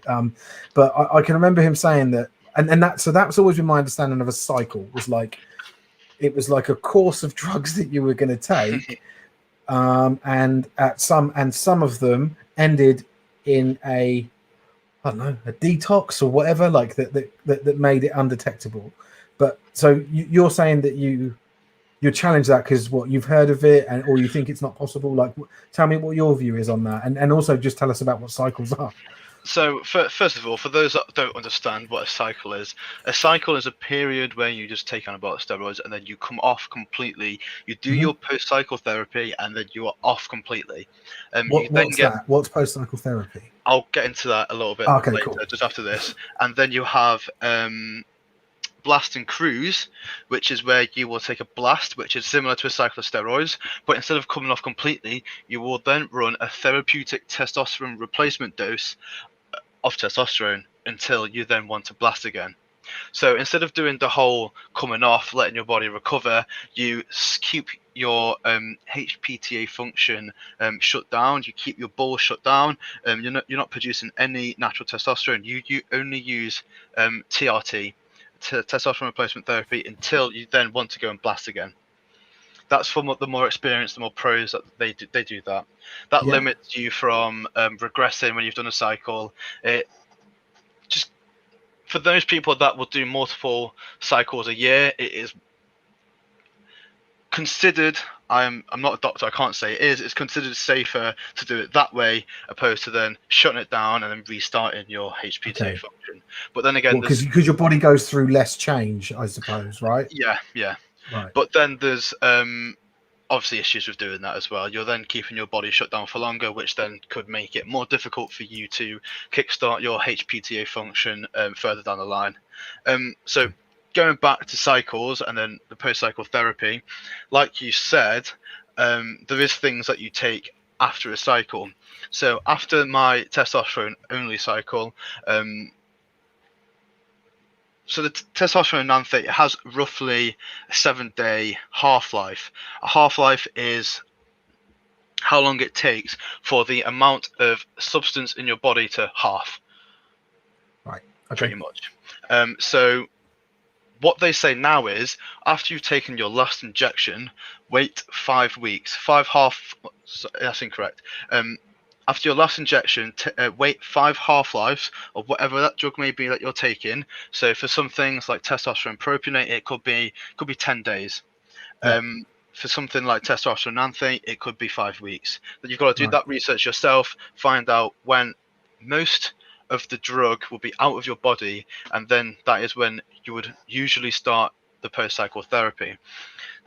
But I can remember him saying that, and that's always been my understanding of a cycle. It was like a course of drugs that you were going to take, and some of them ended in I don't know, a detox or whatever, like that made it undetectable. But so you're saying that you challenge that because what you've heard of it, or you think it's not possible. Like, tell me what your view is on that, and also just tell us about what cycles are.
So, first of all, for those that don't understand what a cycle is a period where you just take anabolic steroids and then you come off completely. You do your post-cycle therapy and then you are off completely.
That? What's post-cycle therapy?
I'll get into that a little bit later, cool. Just after this. And then you have blast and cruise, which is where you will take a blast, which is similar to a cycle of steroids, but instead of coming off completely, you will then run a therapeutic testosterone replacement dose of testosterone until you then want to blast again. So instead of doing the whole coming off, letting your body recover, you keep your HPTA function shut down. You keep your balls shut down. You're not producing any natural testosterone. You only use TRT, testosterone replacement therapy, until you then want to go and blast again. That's for the more experienced, the more pros that they do that. That limits you from regressing when you've done a cycle. It just, for those people that will do multiple cycles a year, it is considered, I'm not a doctor, I can't say it is, it's considered safer to do it that way, opposed to then shutting it down and then restarting your HPTA function. But then again,
because your body goes through less change, I suppose, right?
Yeah.
Right.
But then there's obviously issues with doing that as well. You're then keeping your body shut down for longer, which then could make it more difficult for you to kickstart your HPTA function further down the line. So going back to cycles and then the post-cycle therapy, like you said, there is things that you take after a cycle. So after my testosterone only cycle, so the testosterone nanthate has roughly a 7-day half-life. A half-life is how long it takes for the amount of substance in your body to half.
Right.
Pretty much. So what they say now is, after you've taken your last injection, wait 5 weeks. That's incorrect. After your last injection, wait 5 half-lives of whatever that drug may be that you're taking. So for some things like testosterone propionate, it could be 10 days. For something like testosterone nanthate, it could be 5 weeks. But you've got to do that research yourself, find out when most of the drug will be out of your body, and then that is when you would usually start the post-cycle therapy.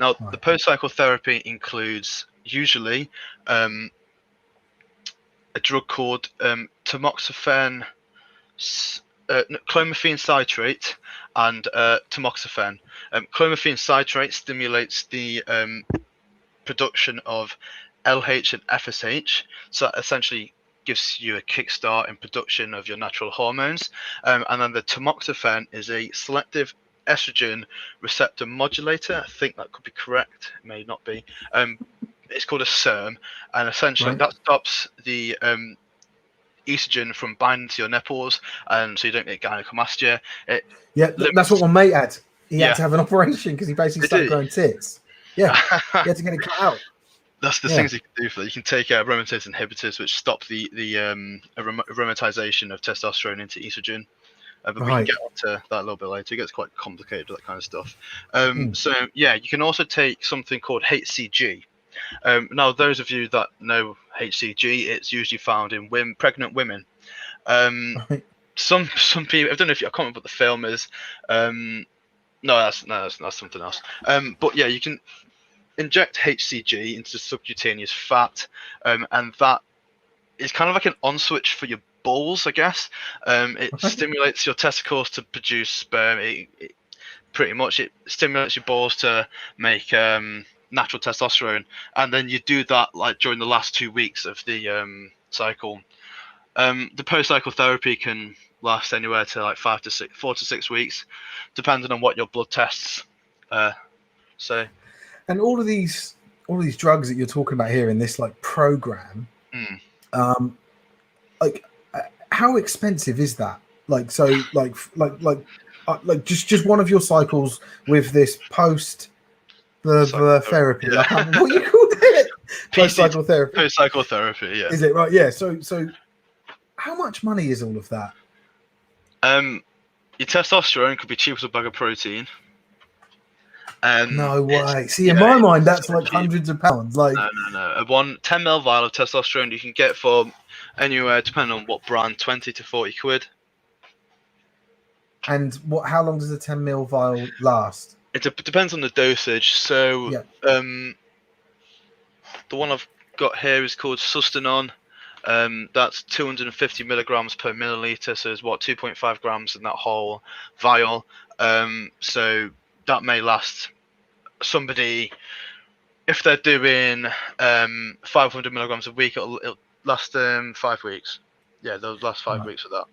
Now,
Right.
the post-cycle therapy includes usually a drug called tamoxifen, clomiphene citrate, and tamoxifen. Clomiphene citrate stimulates the production of LH and FSH, so that essentially gives you a kickstart in production of your natural hormones. And then the tamoxifen is a selective estrogen receptor modulator. I think that could be correct. It may not be. It's called a SERM, and essentially that stops the estrogen from binding to your nipples, and so you don't get gynecomastia.
That's what my mate had. He had
Yeah.
to have an operation because he basically started growing tits. Yeah, he had to get it cut out.
That's the things you can do for that. You can take aromatase inhibitors, which stop the aromatization of testosterone into estrogen. But we can get onto that a little bit later. It gets quite complicated with that kind of stuff. So yeah, you can also take something called HCG. Now, those of you that know HCG, it's usually found in pregnant women. Some people, I don't know if I can't remember what the film is. No, that's something else. But yeah, you can inject HCG into subcutaneous fat, and that is kind of like an on switch for your balls, I guess. It stimulates your testicles to produce sperm. It stimulates your balls to make natural testosterone, and then you do that like during the last 2 weeks of the cycle. The post-cycle therapy can last anywhere to like 4 to 6 weeks, depending on what your blood tests say.
And all of these drugs that you're talking about here in this like program, like how expensive is that? Like, so like just one of your cycles with this post therapy.
Yeah.
I can't remember what you called it. Post-cycle therapy.
Post-cycle therapy, yeah.
Is it right? Yeah. So how much money is all of that?
Your testosterone could be cheap as a bag of protein.
No way. See, in my mind, that's like hundreds of pounds. Like
no. A 10 ml vial of testosterone you can get for anywhere, depending on what brand, 20 to 40 quid.
And how long does a 10 ml vial last?
It depends on the dosage. So the one I've got here is called Sustanon. That's 250 milligrams per milliliter. So it's 2.5 grams in that whole vial. So that may last somebody, if they're doing 500 milligrams a week, it'll last 5 weeks. Yeah, they'll last 5 weeks of that.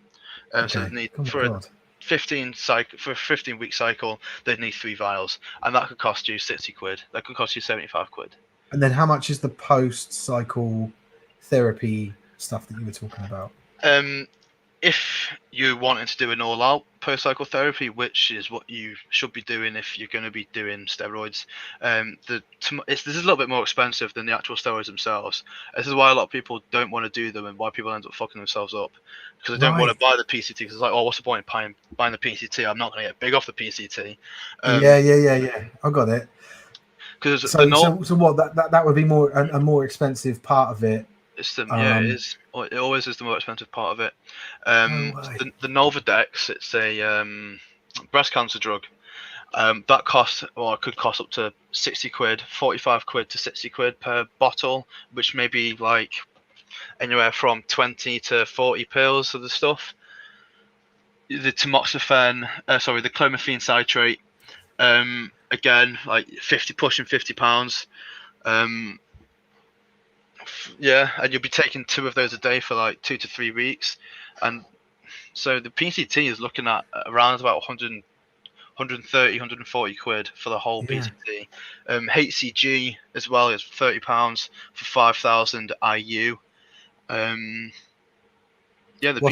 So they need for a 15-week cycle, they'd need 3 vials, and that could cost you 60 quid. That could cost you 75 quid.
And then how much is the post-cycle therapy stuff that you were talking about?
If you wanted to do an all-out post-cycle therapy, which is what you should be doing if you're going to be doing steroids, this is a little bit more expensive than the actual steroids themselves. This is why a lot of people don't want to do them, and why people end up fucking themselves up, because they don't want to buy the PCT. Because it's like, oh, what's the point in buying the PCT? I'm not going to get big off the PCT.
Yeah. I got it. So what? That would be a more expensive part of it.
It is. It always is the more expensive part of it. The Nolvadex, it's a breast cancer drug. That could cost up to 60 quid, 45 quid to 60 quid per bottle, which may be like anywhere from 20 to 40 pills of the stuff. The tamoxifen, the clomiphene citrate, again, like pushing £50. And you'll be taking 2 of those a day for like 2 to 3 weeks, and so the PCT is looking at around about 130, 140 quid for the whole PCT. HCG as well is £30 for 5,000 IU.
What's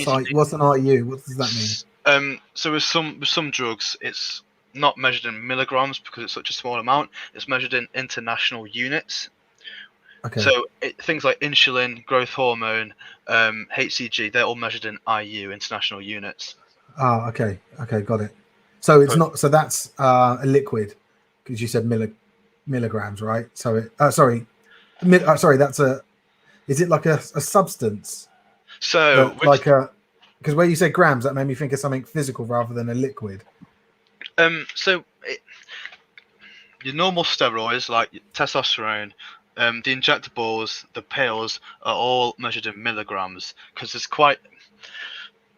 an IU? What does that
mean? So with some drugs, it's not measured in milligrams because it's such a small amount. It's measured in international units.
Okay.
So things like insulin, growth hormone, HCG, they're all measured in IU, international units.
Oh, okay, got it. So it's not. So that's a liquid, because you said milligrams, right? So that's a. Is it like a substance?
So
because where you said grams, that made me think of something physical rather than a liquid.
your normal steroids like testosterone, the injectables, the pills are all measured in milligrams because it's quite.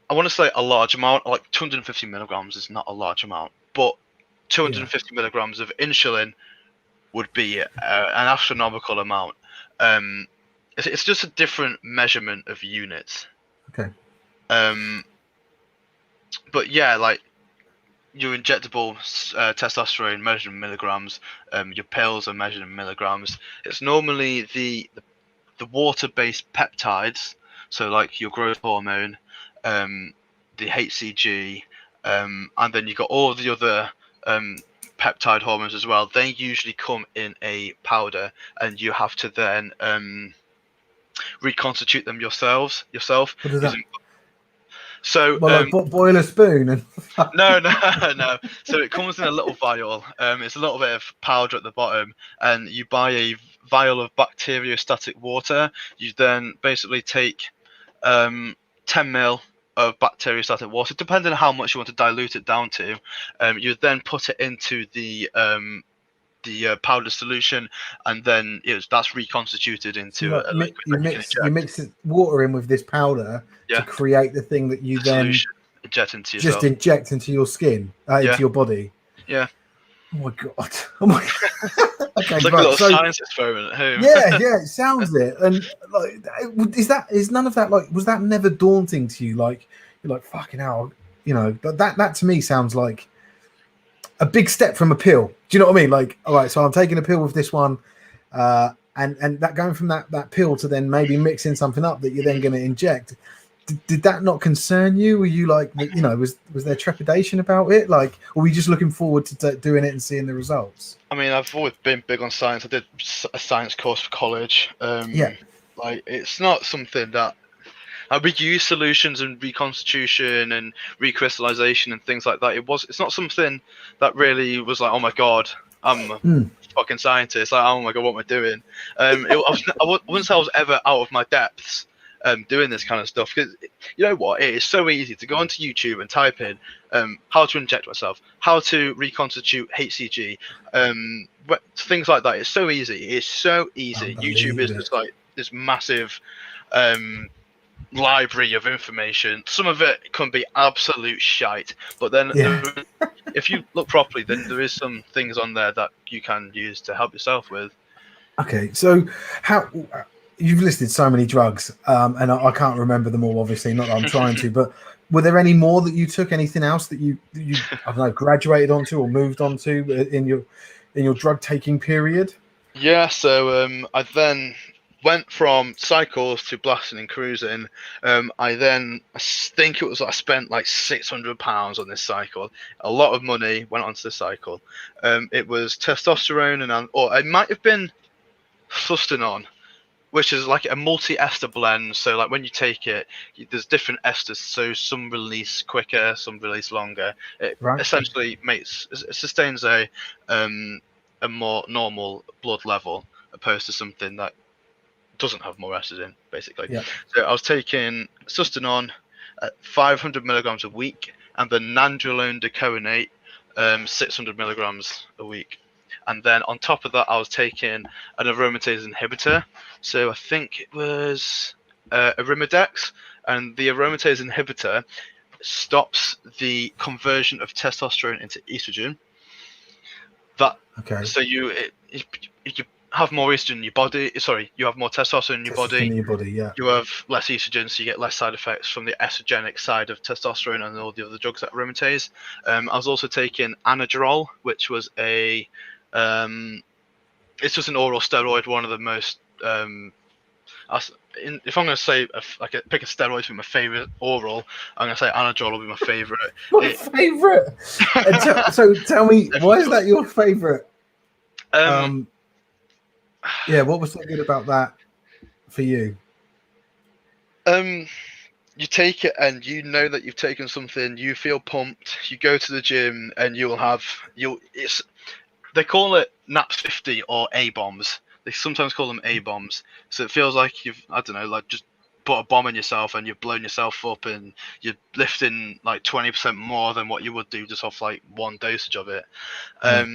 I want to say a large amount, like 250 milligrams is not a large amount, but
Yeah.
250 milligrams of insulin would be an astronomical amount. Um, it's just a different measurement of units.
Okay.
Um, but yeah, like your injectable testosterone measured in milligrams, your pills are measured in milligrams. It's normally the water-based peptides, so like your growth hormone, the HCG, and then you got all of the other peptide hormones as well. They usually come in a powder, and you have to then reconstitute them yourself
What does that?
using. So
Well, like boil a spoon and.
no, no, no. So it comes in a little vial. It's a little bit of powder at the bottom, and you buy a vial of bacteriostatic water. You then basically take 10 ml of bacteriostatic water, depending on how much you want to dilute it down to. You then put it into the powder solution, and then that's reconstituted
So
into
like
a liquid
you
that you can inject.
mix water in with this powder to
Yeah,
create the thing that you
the
then
solution inject into
just
yourself.
inject into your skin,
Yeah,
into your body.
yeah.
Oh my god! Oh my. Okay,
It's like a
right.
little
So
science experiment at home.
yeah, it sounds it. And like, is none of that like was that never daunting to you? Like you're like fucking hell, But that to me sounds like a big step from a pill. Do you know what I mean? Like, all right, so I'm taking a pill with this one, and that going from that pill to then maybe mixing something up that you're then going to inject. Did that not concern you? Were you like, was there trepidation about it? Like, or were you just looking forward to doing it and seeing the results?
I mean, I've always been big on science. I did a science course for college.
Yeah.
Like, it's not something that I reuse solutions and reconstitution and recrystallization and things like that. It's not something that really was like, oh my god, I'm a fucking scientist. Like, oh my god, what am I doing? I wouldn't say I was ever out of my depths. Doing this kind of stuff, because you know what, it is so easy to go onto YouTube and type in how to inject myself, how to reconstitute HCG, things like that. It's so easy. It's so easy. YouTube is
Unbelievable.
just like this massive library of information. Some of it can be absolute shite, but then
Yeah.
if you look properly, then there is some things on there that you can use to help yourself with.
Okay, so how you've listed so many drugs, and I can't remember them all. Obviously, not that I'm trying to, but were there any more that you took? Anything else that you I don't know graduated onto or moved onto in your drug taking period?
Yeah, so I then went from cycles to blasting and cruising. I think it was I spent like £600 on this cycle. A lot of money went onto the cycle. It was testosterone or it might have been Sustanon, which is like a multi-ester blend. So like when you take it, there's different esters. So some release quicker, some release longer. It
Right.
essentially sustains a more normal blood level opposed to something that doesn't have more esters in, basically.
Yeah.
So I was taking Sustanon at 500 milligrams a week, and the nandrolone decoronate 600 milligrams a week. And then on top of that, I was taking an aromatase inhibitor. So I think it was Arimidex, and the aromatase inhibitor stops the conversion of testosterone into estrogen.
Okay.
So you have more estrogen in your body. Sorry, you have more testosterone in your body.
In your body, yeah.
You have less estrogen, so you get less side effects from the estrogenic side of testosterone and all the other drugs that aromatase. I was also taking Anadrol, which was it's just an oral steroid, one of the most if I'm going to say pick a steroid to be my favorite oral, I'm going to say Anadrol will be my favorite.
My favorite. So tell me, why is that your favorite? Yeah, what was so good about that for you?
You take it and you know that you've taken something. You feel pumped. You go to the gym and they call it NAPS 50 or A bombs. They sometimes call them A bombs. So it feels like you've just put a bomb in yourself and you've blown yourself up and you're lifting like 20% more than what you would do just off like one dosage of it.
Yeah.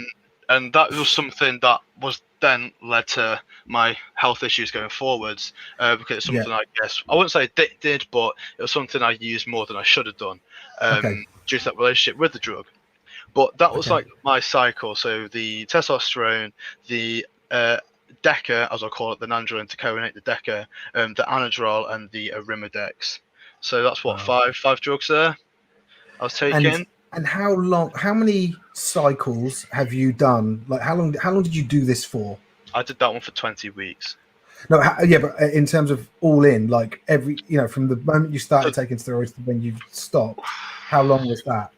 and that was something that was then led to my health issues going forwards, because it's something I guess I wouldn't say addicted, but it was something I used more than I should have done,
Okay.
due to that relationship with the drug. But that was
Okay.
like my cycle. So the testosterone, the DECA, as I call it, the nandrolone tacrolimus, the DECA, the anadrol, and the arimidex. So that's what five drugs there I was taking.
And how many cycles have you done? Like how long did you do this for?
I did that one for 20 weeks.
No, yeah, but in terms of all in, like from the moment you started
So-
taking steroids to when you stopped, how long was that?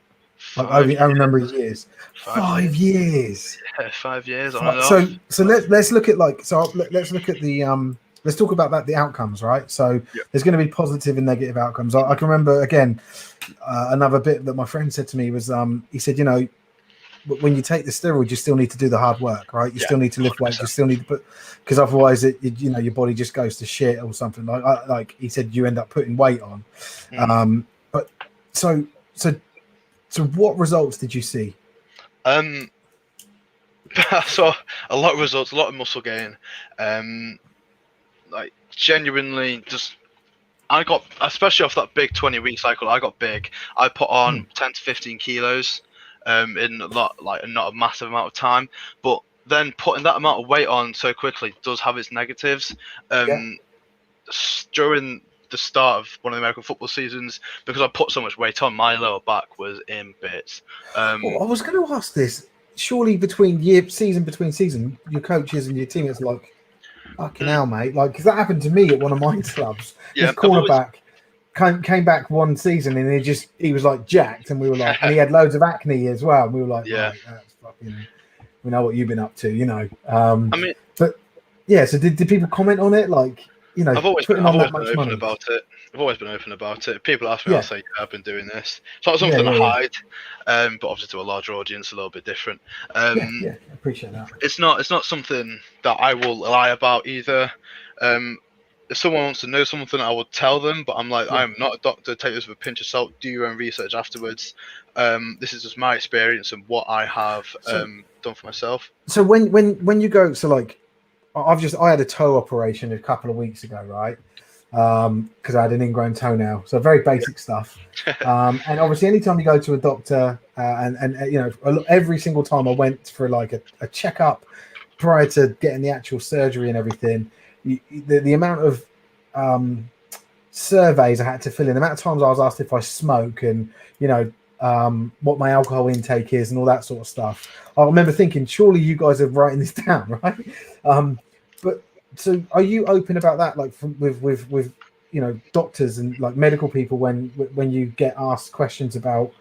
Like
5
over a number of years.
5
5 years.
Yeah, 5 years on and
So
off.
so let's look at let's look at the let's talk about the outcomes, right? So there's going to be positive and negative outcomes. I can remember again another bit that my friend said to me was he said, when you take the steroid, you still need to do the hard work, right? You still need to lift weight. You still need to put, because otherwise, your body just goes to shit or something. Like he said, you end up putting weight on. But so what results did you see?
I saw a lot of results, a lot of muscle gain. Like genuinely, I got, especially off that big 20-week cycle, I got big. I put on 10 to 15 kilos in not a massive amount of time, but then putting that amount of weight on so quickly does have its negatives. During the start of one of the American football seasons, because I put so much weight on, my lower back was in bits.
Well, I was going to ask this. Surely season between season, your coaches and your teammates like, fucking hell, mate. Like, because that happened to me at one of my clubs. This cornerback came back one season and he was like jacked, and we were like, and he had loads of acne as well. And we were like, right, that's fucking, we know what you've been up to, I mean, but yeah. So did people comment on it? Like,
I've always been open about it. People ask me, I'll say, yeah, I've been doing this. It's not something I hide, but obviously to a larger audience, a little bit different.
I appreciate that.
It's not something that I will lie about either. If someone wants to know something, I will tell them, but I'm like, I'm not a doctor. Take this with a pinch of salt. Do your own research afterwards. This is just my experience and what I have done for myself.
So when you go, so like, I had a toe operation a couple of weeks ago, right? Because I had an ingrown toenail, so very basic stuff. And obviously, anytime you go to a doctor, every single time I went for like a checkup prior to getting the actual surgery and everything, the amount of surveys I had to fill in, the amount of times I was asked if I smoke, and what my alcohol intake is and all that sort of stuff. I remember thinking, surely you guys are writing this down, right? But so are you open about that, like with doctors and like medical people when you get asked questions about,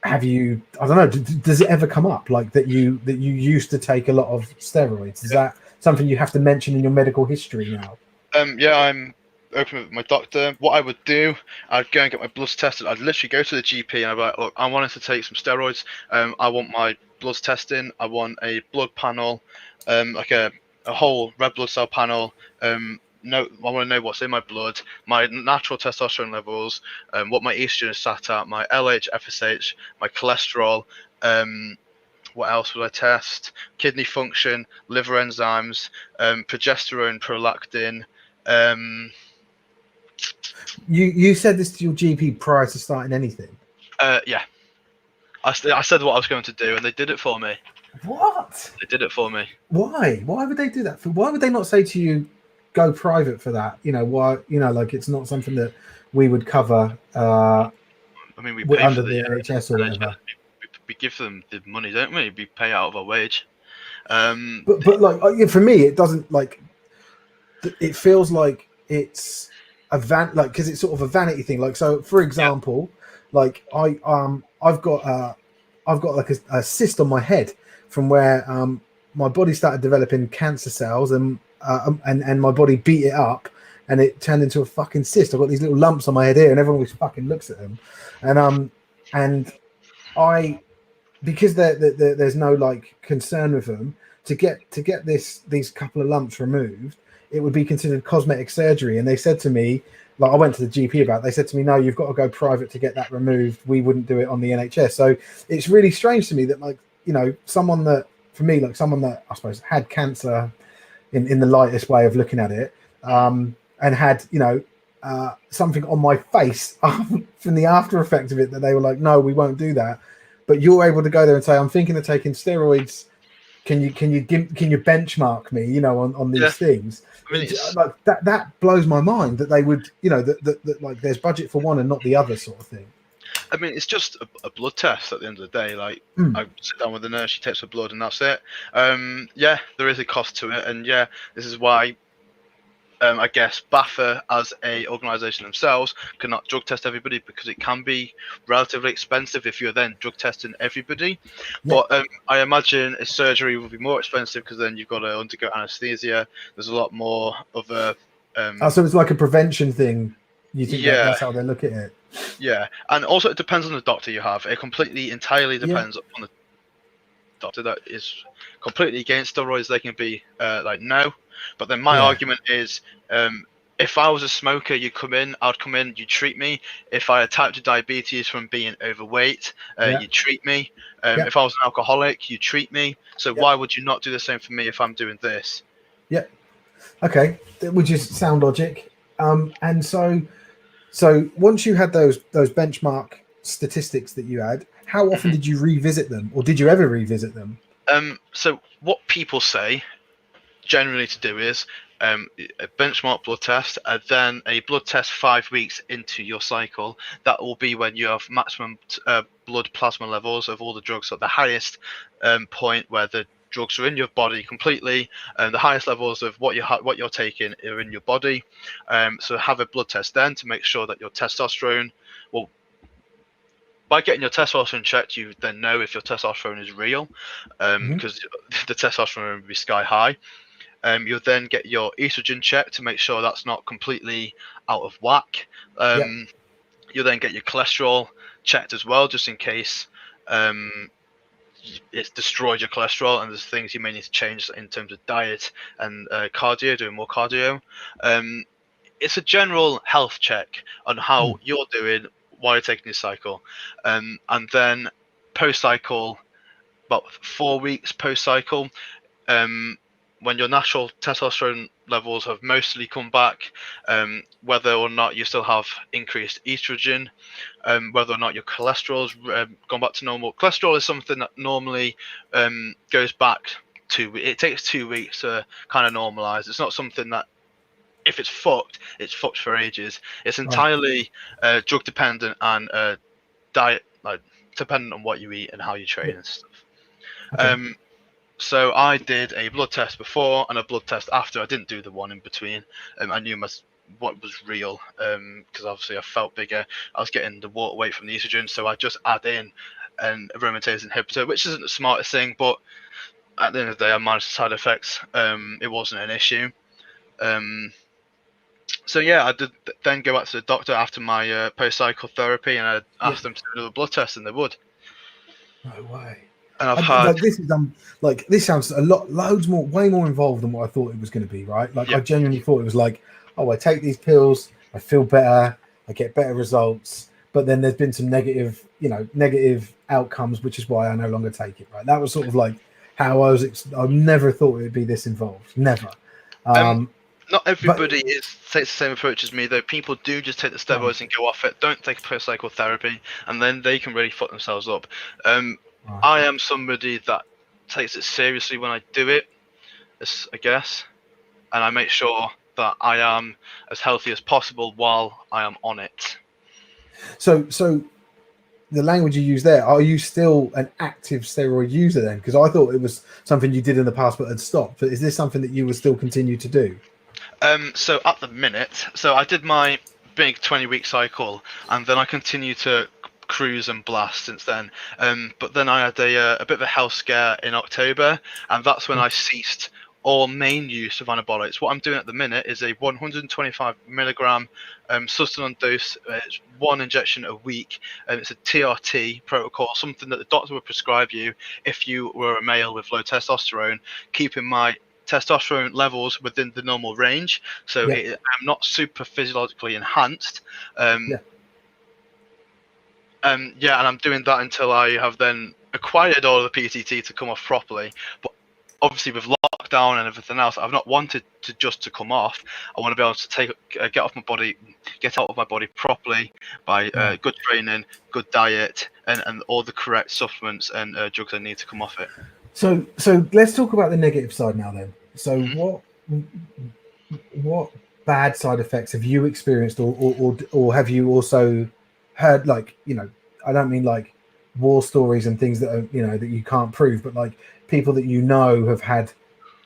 have you, I don't know, does it ever come up like that you used to take a lot of steroids? Is that something you have to mention in your medical history now?
I'm open with my doctor. What I would do, I'd go and get my bloods tested. I'd literally go to the GP and I'd be like, look, I wanted to take some steroids. I want my bloods testing. I want a blood panel, like a whole red blood cell panel. I want to know what's in my blood, my natural testosterone levels, what my estrogen is sat at, my LH, FSH, my cholesterol. What else would I test? Kidney function, liver enzymes, progesterone, prolactin.
You said this to your GP prior to starting anything?
Yeah. I said what I was going to do, and they did it for me.
What?
They did it for me.
Why? Why would they do that? Why would they not say to you, go private for that? Why? Like it's not something that we would cover. I
mean, we pay
under
for
the NHS or whatever.
We give them the money, don't we? We pay out of our wage.
But like for me, it doesn't like. It feels like it's a because it's sort of a vanity thing. Like, so for example, like I've got like a cyst on my head from where my body started developing cancer cells, and my body beat it up and it turned into a fucking cyst. I've got these little lumps on my head here, and everyone always fucking looks at them, and I, because there's no like concern with them, to get these couple of lumps removed, it would be considered cosmetic surgery. And they said to me, like, I went to the GP about it, they said to me, no, you've got to go private to get that removed. We wouldn't do it on the NHS. So it's really strange to me that, like, you know, someone that, for me, like someone that I suppose had cancer in the lightest way of looking at it, and had, you know, something on my face from the after effect of it that they were like, no, we won't do that. But you're able to go there and say, I'm thinking of taking steroids. Can you benchmark me, you know, on
Yeah.
these things?
I mean,
It's like that blows my mind that they would, you know, that like there's budget for one and not the other sort of thing.
I mean, it's just a blood test at the end of the day. Like, I sit down with the nurse, she takes her blood, and that's it. Yeah, there is a cost to it, and yeah, this is why I guess BAFA as a organisation themselves cannot drug test everybody, because it can be relatively expensive if you're then drug testing everybody.
Yeah.
But I imagine a surgery will be more expensive, because then you've got to undergo anaesthesia. There's a lot more of a
So it's like a prevention thing. You think that
yeah,
that's how they look at it?
yeah, and also it depends on the doctor you have. It entirely
Yeah.
depends on the doctor that is completely against steroids. They can be like, no. But then my argument is, if I was a smoker, I'd come in, you treat me. If I had type 2 diabetes from being overweight, you treat me. If I was an alcoholic, you treat me. So why would you not do the same for me if I'm doing this?
Yeah. Okay. Which is sound logic. And so once you had those benchmark statistics that you had, how often did you revisit them, or did you ever revisit them?
So what people say generally to do is a benchmark blood test, and then a blood test 5 weeks into your cycle. That will be when you have maximum blood plasma levels of all the drugs at the highest point where the drugs are in your body completely, and the highest levels of what you're taking are in your body. So have a blood test then to make sure that your testosterone, well, by getting your testosterone checked, you then know if your testosterone is real, because the testosterone will be sky high. You'll then get your estrogen checked to make sure that's not completely out of whack. You'll then get your cholesterol checked as well, just in case it's destroyed your cholesterol, and there's things you may need to change in terms of diet and cardio, doing more cardio. It's a general health check on how you're doing while you're taking your cycle. And then post-cycle, about 4 weeks post-cycle, when your natural testosterone levels have mostly come back, whether or not you still have increased estrogen, whether or not your cholesterol's gone back to normal. Cholesterol is something that normally goes back to. It takes 2 weeks to kind of normalize. It's not something that, if it's fucked for ages. It's entirely drug dependent and diet, like dependent on what you eat and how you train and stuff. Okay. So I did a blood test before and a blood test after. I didn't do the one in between. I knew what was real, because obviously I felt bigger. I was getting the water weight from the estrogen, so I just add in an aromatase inhibitor, which isn't the smartest thing, but at the end of the day, I managed the side effects. It wasn't an issue. So yeah, I did then go back to the doctor after my post-cycle therapy, and I asked them to do a blood test, and they would.
No way.
And I've had
this sounds way more involved than what I thought it was going to be. Right? Like I genuinely thought it was like, oh, I take these pills, I feel better, I get better results, but then there's been some negative outcomes, which is why I no longer take it. Right? That was sort of like how I was. I never thought it would be this involved. Never.
Not everybody takes the same approach as me, though. People do just take the steroids and go off it. Don't take post-cycle therapy, and then they can really fuck themselves up. I am somebody that takes it seriously when I do it, I guess, and I make sure that I am as healthy as possible while I am on it.
So the language you use there, are you still an active steroid user then? Because I thought it was something you did in the past but had stopped. But is this something that you will still continue to do?
So at the minute, I did my big 20-week cycle, and then I continued to cruise and blast since then. But then I had a bit of a health scare in October, and that's when I ceased all main use of anabolics. What I'm doing at the minute is a 125 milligram sustanon dose. It's one injection a week, and it's a TRT protocol, something that the doctor would prescribe you if you were a male with low testosterone, keeping my testosterone levels within the normal range, so I'm not super physiologically enhanced. And I'm doing that until I have then required all of the PTT to come off properly, but obviously with lockdown and everything else, I've not wanted to come off. I want to be able to get out of my body properly by good training, good diet, and all the correct supplements and drugs I need to come off it.
So let's talk about the negative side now then. So what bad side effects have you experienced, or have you also heard, like, you know, I don't mean like war stories and things that are, you know, that you can't prove, but like people that you know have had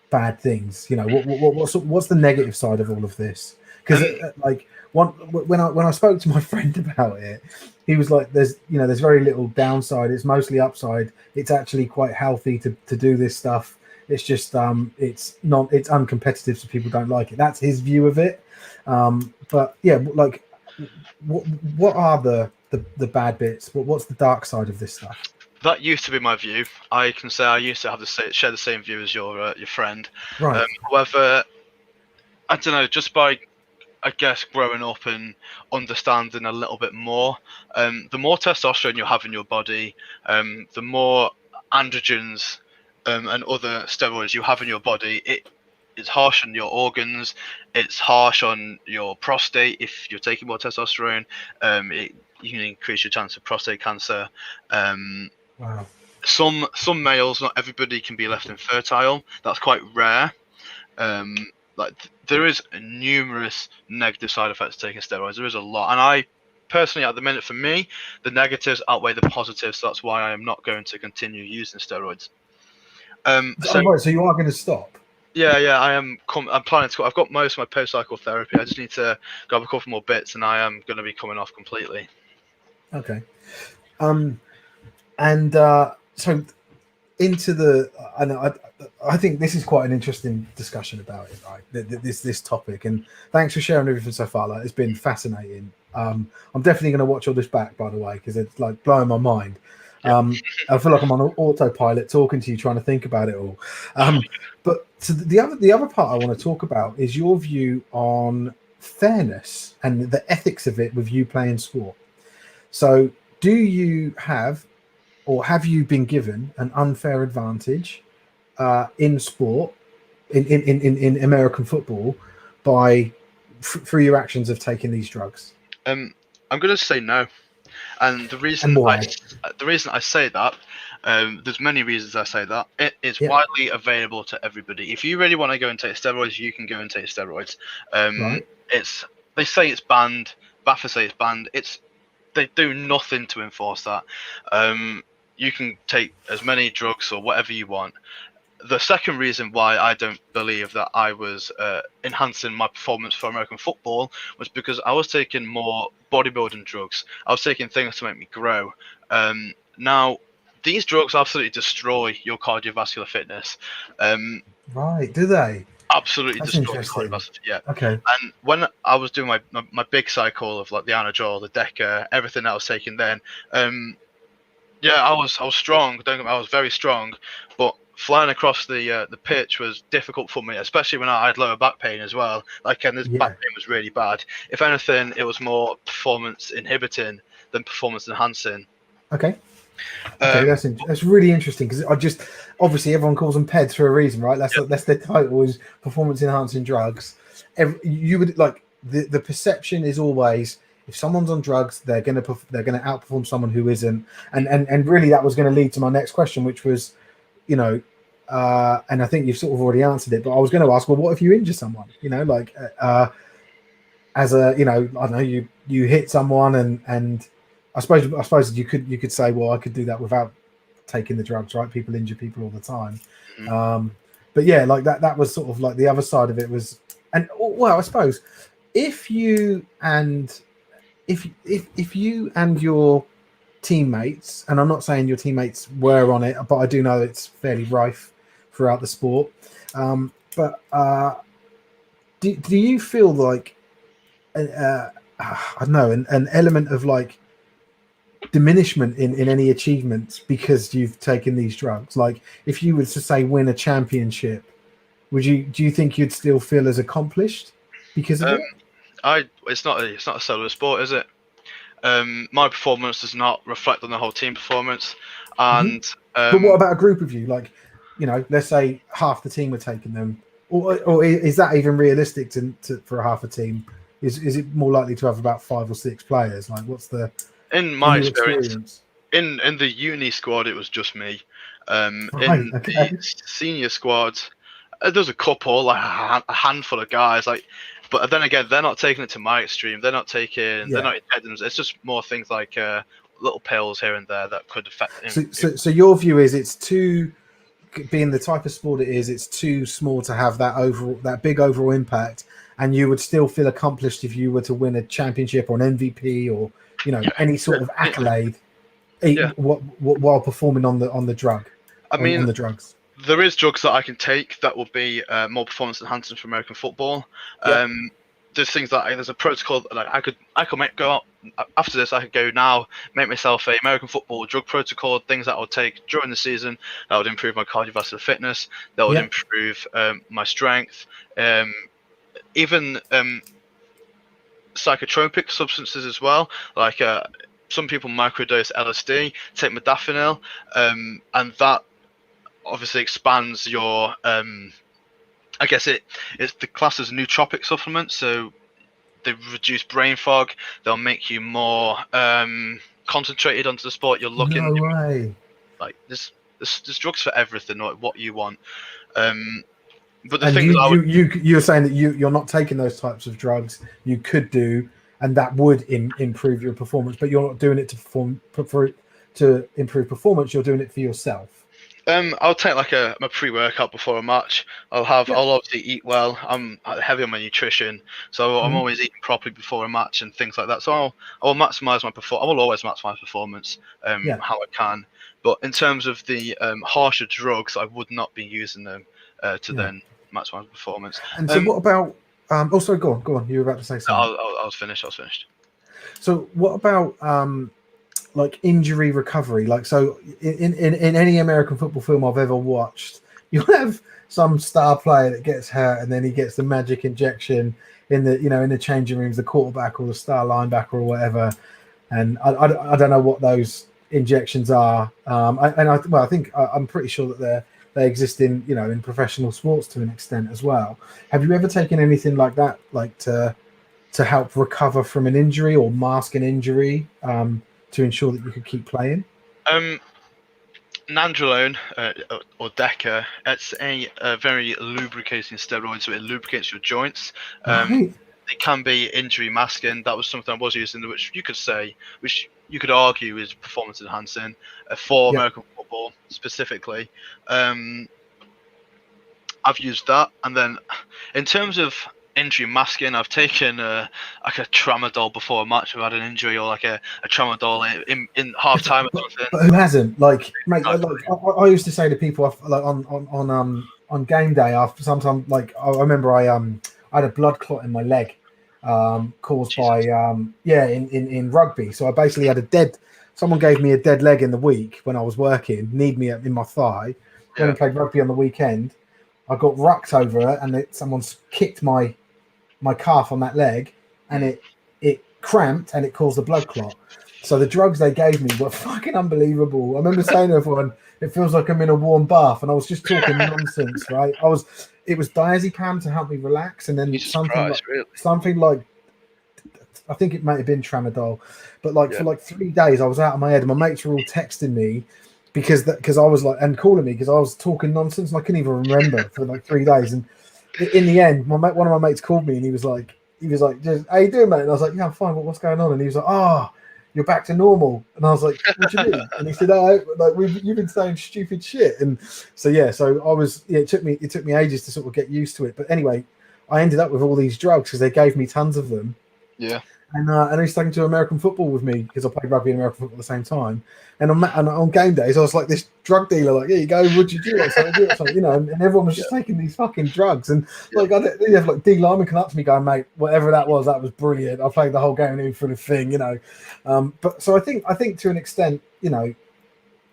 bad things. You know, what's the negative side of all of this? Because like when I spoke to my friend about it, he was like, there's very little downside, it's mostly upside, it's actually quite healthy to do this stuff. It's just it's uncompetitive, so people don't like it. That's his view of it. But yeah, like what are the bad bits? What's the dark side of this stuff?
That used to be my view. I can say I used to share the same view as your friend.
Right.
However, I don't know, just by, I guess, growing up and understanding a little bit more, the more testosterone you have in your body, the more androgens and other steroids you have in your body, it's harsh on your organs. It's harsh on your prostate if you're taking more testosterone. You can increase your chance of prostate cancer.
Wow.
Some males, not everybody can be left infertile. That's quite rare. Like there is numerous negative side effects to taking steroids. There is a lot, and I personally, at the minute, for me, the negatives outweigh the positives. So that's why I am not going to continue using steroids.
So you are going to stop?
Yeah, I am. I'm planning to. I've got most of my post-cycle therapy. I just need to grab a couple more bits, and I am going to be coming off completely. Okay.
And so into the, I think this is quite an interesting discussion about it, right? This topic, and thanks for sharing everything so far. Like, it's been fascinating. I'm definitely going to watch all this back, by the way, because it's like blowing my mind. I feel like I'm on autopilot talking to you, trying to think about it all. But so the other part I want to talk about is your view on fairness and the ethics of it with you playing sport. So do you have, or have you been given an unfair advantage in sport, in American football, by through your actions of taking these drugs?
I'm going to say no, and the reason I say that, there's many reasons I say that. It is widely available to everybody. If you really want to go and take steroids, you can go and take steroids.
Right.
They say it's banned. BAFA say it's banned. They do nothing to enforce that. You can take as many drugs or whatever you want. The second reason why I don't believe that I was enhancing my performance for American football was because I was taking more bodybuilding drugs. I was taking things to make me grow. Now, these drugs absolutely destroy your cardiovascular fitness.
Right, do they?
Absolutely destroy your cardiovascular. Yeah.
Okay.
And when I was doing my big cycle of like the Anadrol, the Deca, everything that I was taking then, yeah, I was strong. Don't get me wrong, I was very strong, but flying across the pitch was difficult for me, especially when I had lower back pain as well. Like, and this back pain was really bad. If anything, it was more performance inhibiting than performance enhancing.
Okay. Okay, that's really interesting, because I just, obviously everyone calls them PEDs for a reason, right? That's their title, is performance enhancing drugs. You would like the perception is always, if someone's on drugs, they're gonna outperform someone who isn't, and really that was going to lead to my next question, which was, you know, and I think you've sort of already answered it, but I was going to ask, well, what if you injure someone? You know, like as a, you know, I don't know, you hit someone, and I suppose you could say, well, I could do that without taking the drugs, right? People injure people all the time. Mm-hmm. But yeah, like that was sort of like the other side of it was, and well, I suppose if you and your teammates, and I'm not saying your teammates were on it, but I do know it's fairly rife throughout the sport. But do you feel like I don't know, an element of like diminishment in any achievements because you've taken these drugs? Like, if you were to say win a championship, do you think you'd still feel as accomplished because of it?
It's not a solo sport, is it? My performance does not reflect on the whole team performance. And
But what about a group of you? Like, let's say half the team are taking them, or is that even realistic for a half a team? Is it more likely to have about 5 or 6 players? Like, what's
in
in
my
your
experience,
experience?
in the uni squad, it was just me.
Right.
In
Okay.
the senior squad, there's a couple, like a handful of guys, like. But then again, they're not taking it to my extreme. They're not
Yeah.
in It's just more things like little pills here and there that could affect him.
So your view is it's too, being the type of sport it is, it's too small to have that big overall impact, and you would still feel accomplished if you were to win a championship or an MVP or any sort of
Yeah,
accolade,
yeah.
while performing on the drug,
I
on
mean,
the drugs.
there is drugs that I can take that will be more performance enhancing for American football.
Yep.
There's things that there's a protocol like I could go out after this. I could go now, make myself a American football drug protocol. Things that I would take during the season that would improve my cardiovascular fitness, that would
Yep.
improve my strength, even psychotropic substances as well. Like some people microdose LSD, take modafinil, and that obviously expands your I guess it's the class as a nootropic supplement, so they reduce brain fog, they'll make you more concentrated onto the sport you're looking.
No way.
Like there's drugs for everything, like what you want. But the
And
things I would
you're saying that you're not taking those types of drugs. You could do, and that would improve your performance, but you're not doing it to improve performance. You're doing it for yourself.
I'll take like my pre-workout before a match.
Yeah.
I'll obviously eat well. I'm heavy on my nutrition, so I'm
Mhm.
always eating properly before a match and things like that. So I will maximize my performance. I will always maximize my performance
Yeah.
how I can. But in terms of the harsher drugs, I would not be using them to
Yeah.
then maximize performance.
And so, what about? Oh, sorry. Go on. You were about to say something.
I was finished. I was finished.
So, what about like injury recovery? Like, so in any American football film I've ever watched, you have some star player that gets hurt, and then he gets the magic injection in the changing rooms, the quarterback or the star linebacker or whatever. And I don't know what those injections are. I think I'm pretty sure that they exist in professional sports to an extent as well. Have you ever taken anything like that, like to help recover from an injury or mask an injury, to ensure that you could keep playing?
Nandrolone or Deca, it's a very lubricating steroid, so it lubricates your joints.
Right.
It can be injury masking. That was something I was using, which you could argue is performance enhancing for
Yep.
American football specifically. I've used that, and then in terms of injury masking, I've taken like a tramadol before a match. I've had an injury, or like a tramadol in half time or something.
But who hasn't? Like, mate,
Exactly.
like I used to say to people, like on game day, after sometimes, like I remember I had a blood clot in my leg, caused
Jesus.
by in rugby. So I basically had someone gave me a dead leg in the week when I was working, kneed me in my thigh. Went and played rugby on the weekend. I got rucked over it, and someone's kicked my calf on that leg, and it cramped and it caused a blood clot. So the drugs they gave me were fucking unbelievable. I remember saying to everyone, "It feels like I'm in a warm bath," and I was just talking nonsense, right? It was diazepam to help me relax, and then
Jesus Christ, really?
something like, I think it might have been tramadol, but like for like 3 days I was out of my head. My mates were all texting me because I was like, and calling me because I was talking nonsense, and I couldn't even remember for like 3 days. And in the end, one of my mates called me, and he was like, just, "How you doing, mate?" And I was like, "Yeah, I'm fine. What's going on?" And he was like, "Oh, you're back to normal." And I was like, "What do you mean?" And he said, "Oh, like you've been saying stupid shit." And so I was. Yeah, it took me ages to sort of get used to it. But anyway, I ended up with all these drugs because they gave me tons of them.
Yeah.
And I was taken to American football with me because I played rugby and American football at the same time. And on game days, I was like this drug dealer, like, "Here you go, would you do like something, do something," and everyone was just taking these fucking drugs. And like, you have like D Lyman come up to me going, "Mate, whatever that was brilliant. I played the whole game and for the thing," But so I think to an extent,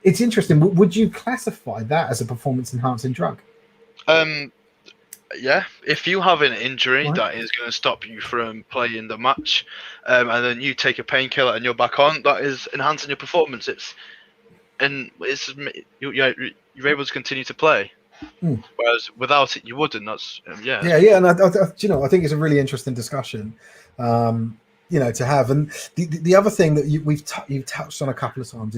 it's interesting. Would you classify that as a performance enhancing drug?
Yeah, if you have an injury
Right.
that is going to stop you from playing the match, and then you take a painkiller and you're back on, that is enhancing your performance. and you're able to continue to play.
Mm.
Whereas without it, you wouldn't. That's
Yeah, and I think it's a really interesting discussion, to have. And the other thing that you've touched on a couple of times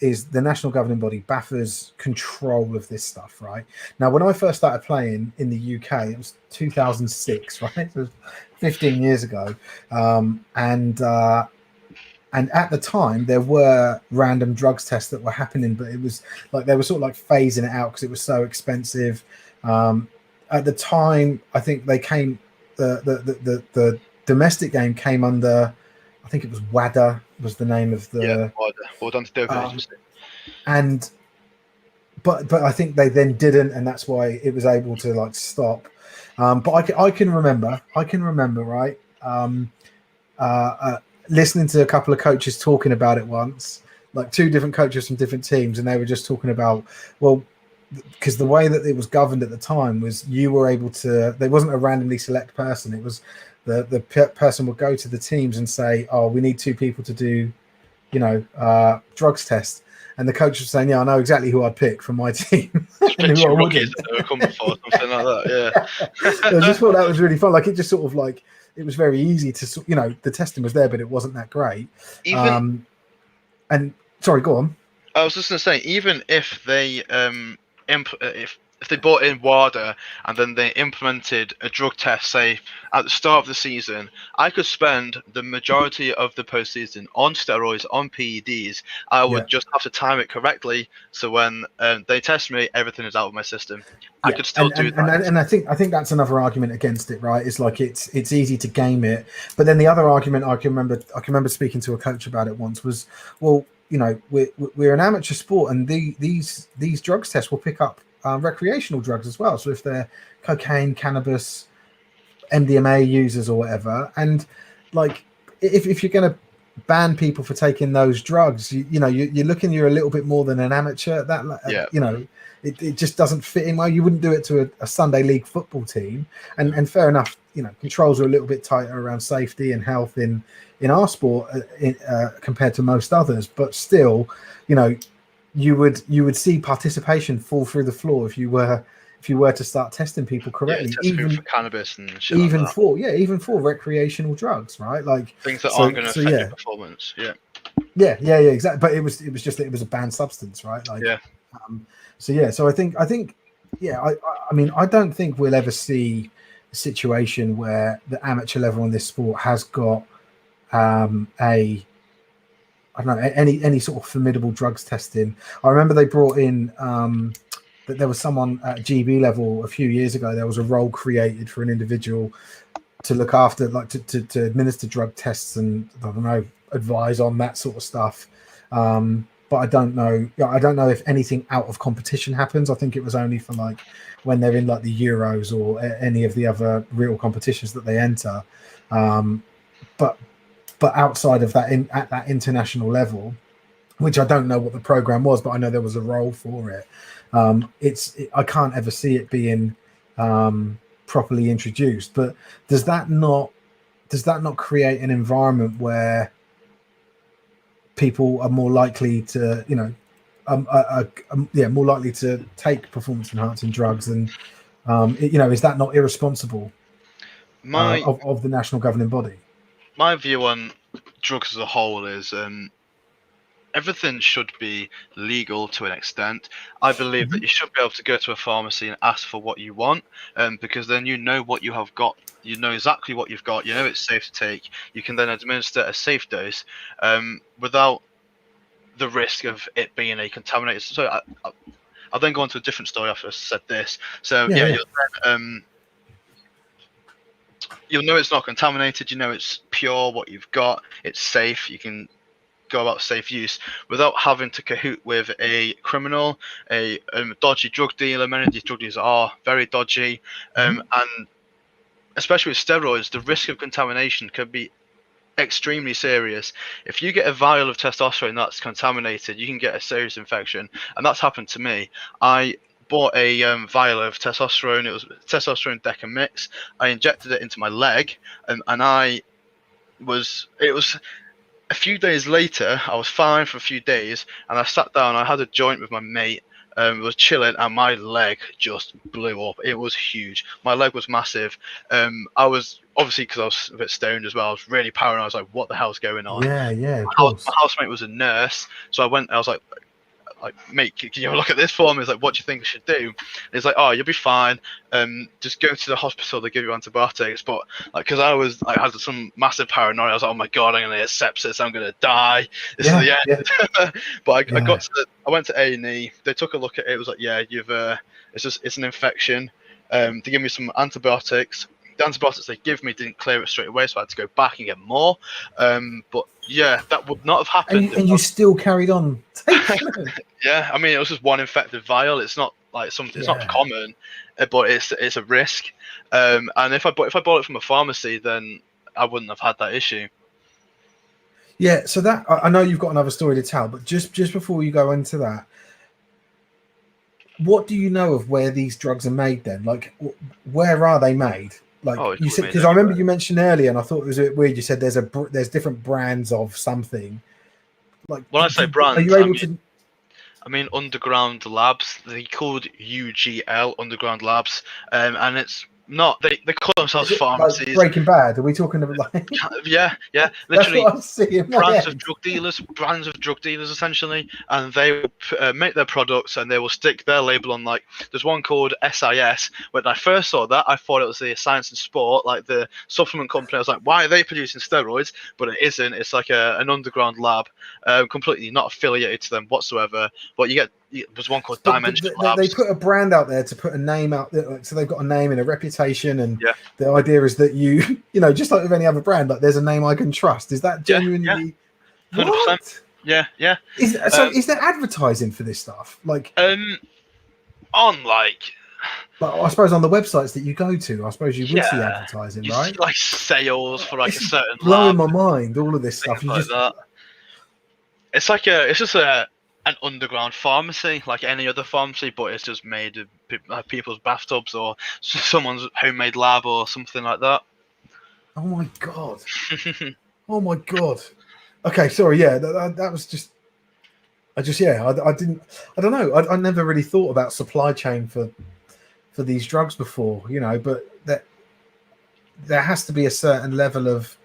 is the national governing body, BAFA's control of this stuff. Right now, when I first started playing in the UK, it was 2006, right? It was 15 years ago, and at the time there were random drugs tests that were happening, but it was like they were sort of like phasing it out because it was so expensive. At the time, I think they came the domestic game came under, I think it was WADA was the name of the
Agency.
And but I think they then didn't, and that's why it was able to like stop. But I can remember right. Listening to a couple of coaches talking about it once, like two different coaches from different teams, and they were just talking about, well, because the way that it was governed at the time was you were able to, there wasn't a randomly select person. It was the person would go to the teams and say, oh, we need two people to do, drugs test. And the coach was saying, yeah, I know exactly who I'd pick from my team.
And who I wouldn't. Come before, something like that, yeah.
I just thought that was really fun. Like, it just sort of like, it was very easy to, the testing was there, but it wasn't that great. And sorry, go on.
I was just going to say, even if they if they brought in WADA and then they implemented a drug test, say at the start of the season, I could spend the majority of the postseason on steroids, on PEDs. I would just have to time it correctly, so when they test me, everything is out of my system. I could still do that.
And I think that's another argument against it, right? It's like it's easy to game it, but then the other argument I can remember speaking to a coach about it once was, well, we're an amateur sport, and these drugs tests will pick up recreational drugs as well. So if they're cocaine, cannabis, MDMA users or whatever, and like if you're going to ban people for taking those drugs, you're looking, you're a little bit more than an amateur. It just doesn't fit in well. You wouldn't do it to a Sunday league football team, and fair enough. Controls are a little bit tighter around safety and health in our sport compared to most others, but still, you would see participation fall through the floor if you were to start testing people correctly,
even for cannabis and shit,
even
like that.
even for recreational drugs, right? Like
things that aren't going to affect your performance.
Yeah, exactly. But it was just that it was a banned substance, right? Like, so I think I mean, I don't think we'll ever see a situation where the amateur level in this sport has got any sort of formidable drugs testing. I remember they brought in that there was someone at GB level a few years ago. There was a role created for an individual to look after, like to administer drug tests and, I don't know, advise on that sort of stuff. But I don't know. I don't know if anything out of competition happens. I think it was only for like when they're in like the Euros or any of the other real competitions that they enter. But outside of that, at that international level, which I don't know what the program was, but I know there was a role for it. I can't ever see it being properly introduced. But does that not create an environment where people are more likely to, more likely to take performance enhancing drugs? And is that not irresponsible of the national governing body?
My view on drugs as a whole is everything should be legal to an extent. I believe that you should be able to go to a pharmacy and ask for what you want, because then you know what you have got. You know exactly what you've got. You know it's safe to take. You can then administer a safe dose without the risk of it being a contaminated. So I'll then go on to a different story after I said this. So you'll know it's not contaminated. You know it's pure. What you've got, it's safe. You can go about safe use without having to cahoot with a criminal, a dodgy drug dealer. Many of these drug dealers are very dodgy, and especially with steroids, the risk of contamination can be extremely serious. If you get a vial of testosterone that's contaminated, you can get a serious infection, and that's happened to me. I bought a vial of testosterone. It was testosterone Deca mix. I injected it into my leg, and it was a few days later, I was fine for a few days, and I sat down. I had a joint with my mate. Was chilling, and my leg just blew up. It was huge. My leg was massive. I was obviously, because I was a bit stoned as well. I was really paranoid. I was like, "What the hell's going on?"
Yeah, yeah, of
My
course.
housemate was a nurse, so I went. I was like, mate, can you have a look at this for me? He's like, what do you think I should do? And he's like, oh, you'll be fine. Just go to the hospital. They give you antibiotics. But like, because I had some massive paranoia. I was like, oh my god, I'm gonna get sepsis. I'm gonna die. This is
Yeah,
the
yeah,
end. But
yeah.
I went to A&E. They took a look at it. It was like, yeah, it's an infection. They gave me some antibiotics. The antibiotics they give me didn't clear it straight away, so I had to go back and get more. But yeah, that would not have happened.
And you still carried on taking it.
Yeah, I mean, it was just one infected vial. It's not like it's not
Yeah.
common, but it's a risk. And if I bought it from a pharmacy, then I wouldn't have had that issue.
Yeah, so that I know you've got another story to tell, but just before you go into that, what do you know of where these drugs are made then? Like, where are they made? Like
Oh, it's
you
all
said,
made
because I remember
everywhere.
you mentioned earlier, and I thought it was a bit weird. You said there's different brands of something. Like,
When I say
are
brands,
you able to?
I mean underground labs. They called UGL Underground Labs, and it's not. They call themselves
Is it like
pharmacies.
Breaking Bad? Are we talking about like?
Yeah,
That's
literally
what I'm seeing in my
brands of
head.
brands of drug dealers essentially, and they will make their products and they will stick their label on. Like there's one called SIS. When I first saw that, I thought it was the Science and Sport, like the supplement company. I was like, why are they producing steroids? But it isn't. It's like an underground lab, completely not affiliated to them whatsoever. But there's one called
But
Dimension
they
Labs.
put a brand out there to put a name out there, like, so they've got a name and a reputation, and
Yeah,
the idea is that you know, just like with any other brand, like there's a name I can trust. Is that
yeah,
genuinely
100%.
what?
Yeah.
Is there advertising for this stuff?
Um, on
Like I suppose on the websites that you go to, I suppose you would see
yeah,
advertising,
you see
right?
like sales for like a
This is
certain
blowing
lab,
my mind. All of this stuff.
things
You
like
just
that. It's just an underground pharmacy like any other pharmacy, but it's just made of people's bathtubs or someone's homemade lab or something like that.
oh my god, oh my god. Okay, sorry. Yeah, that was just. I didn't. I don't know. I never really thought about supply chain for these drugs before, you know. But there has to be a certain level of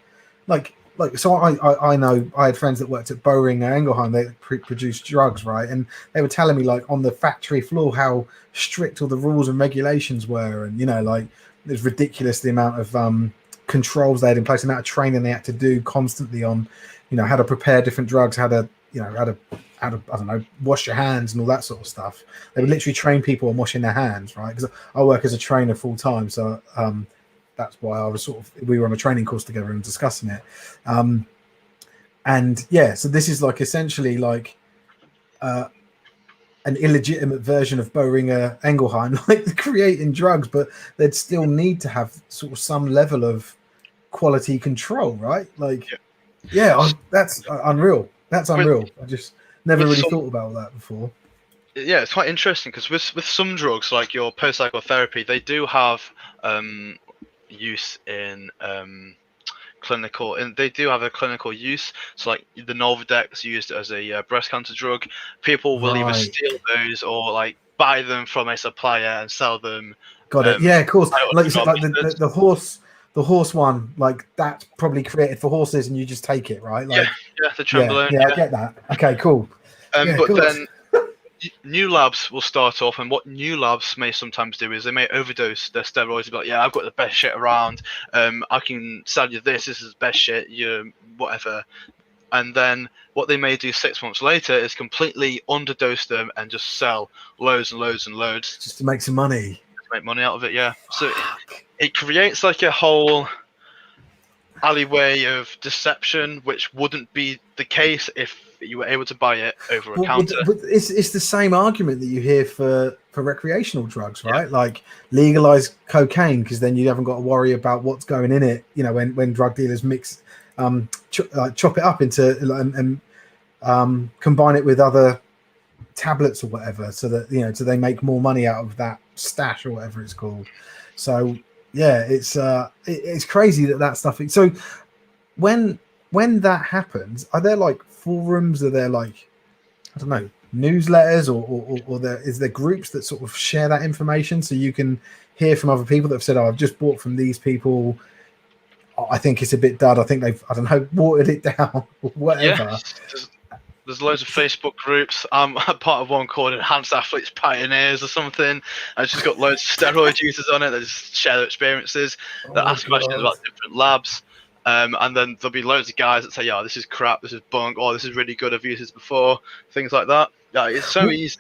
like so I know I had friends that worked at Boehringer Ingelheim. They produced drugs, right? And they were telling me like on the factory floor how strict all the rules and regulations were, and you know, like it's ridiculous the amount of controls they had in place, the amount of training they had to do constantly on, you know, how to prepare different drugs, how to, you know, how to I don't know, wash your hands and all that sort of stuff. They would literally train people on washing their hands, right? Because I work as a trainer full time, so that's why I was we were on a training course together and discussing it. And yeah, so this is like essentially like an illegitimate version of Boehringer Ingelheim, like creating drugs, but they'd still need to have sort of some level of quality control, right? Like, that's unreal. That's
With
unreal. I just never
with
really
some
thought about that before.
Yeah, it's quite interesting because with some drugs like your post psychotherapy, they do have use in clinical, and they do have a clinical use. So like the Nolvadex used as a breast cancer drug, people will either
Right.
steal those or like buy them from a supplier and sell them
Got it.
um,
Yeah, of course.
by
Like you said,
underground
like
methods.
the horse one, like that's probably created for horses, and you just take it, right?
Yeah,
Like,
yeah, the
yeah,
trembolone.
yeah, I
Yeah,
get that. Okay, cool. Yeah,
but
cool.
then new labs will start off, and what new labs may sometimes do is they may overdose their steroids. Be like, yeah, I've got the best shit around. I can sell you this. This is the best shit. You whatever. And then what they may do 6 months later is completely underdose them and just sell loads and loads and loads
Just to make some money.
to make money out of it. Yeah. So it creates like a whole alleyway of deception, which wouldn't be the case if you were able to buy it over a counter.
But it's the same argument that you hear for recreational drugs,
Yeah.
right? Like legalize cocaine because then you haven't got to worry about what's going in it. You know, when drug dealers mix, chop it up into and combine it with other tablets or whatever, so that, you know, so they make more money out of that stash or whatever it's called. So yeah, it's crazy that stuff. So when when that happens, are there like forums? Are there like, I don't know, newsletters, or is there groups that sort of share that information so you can hear from other people that have said, "Oh, I've just bought from these people. I think it's a bit dud. I think they've, I don't know, watered it down or whatever."
Yes, there's loads of Facebook groups. I'm part of one called Enhanced Athletes Pioneers or something. And it's just got loads of steroid users on it that just share their experiences, that
Oh
ask questions
god.
about different labs. And then there'll be loads of guys that say, "Yeah, this is crap, this is bunk, or this is really good, I've used this before," things like that. Yeah, it's so easy.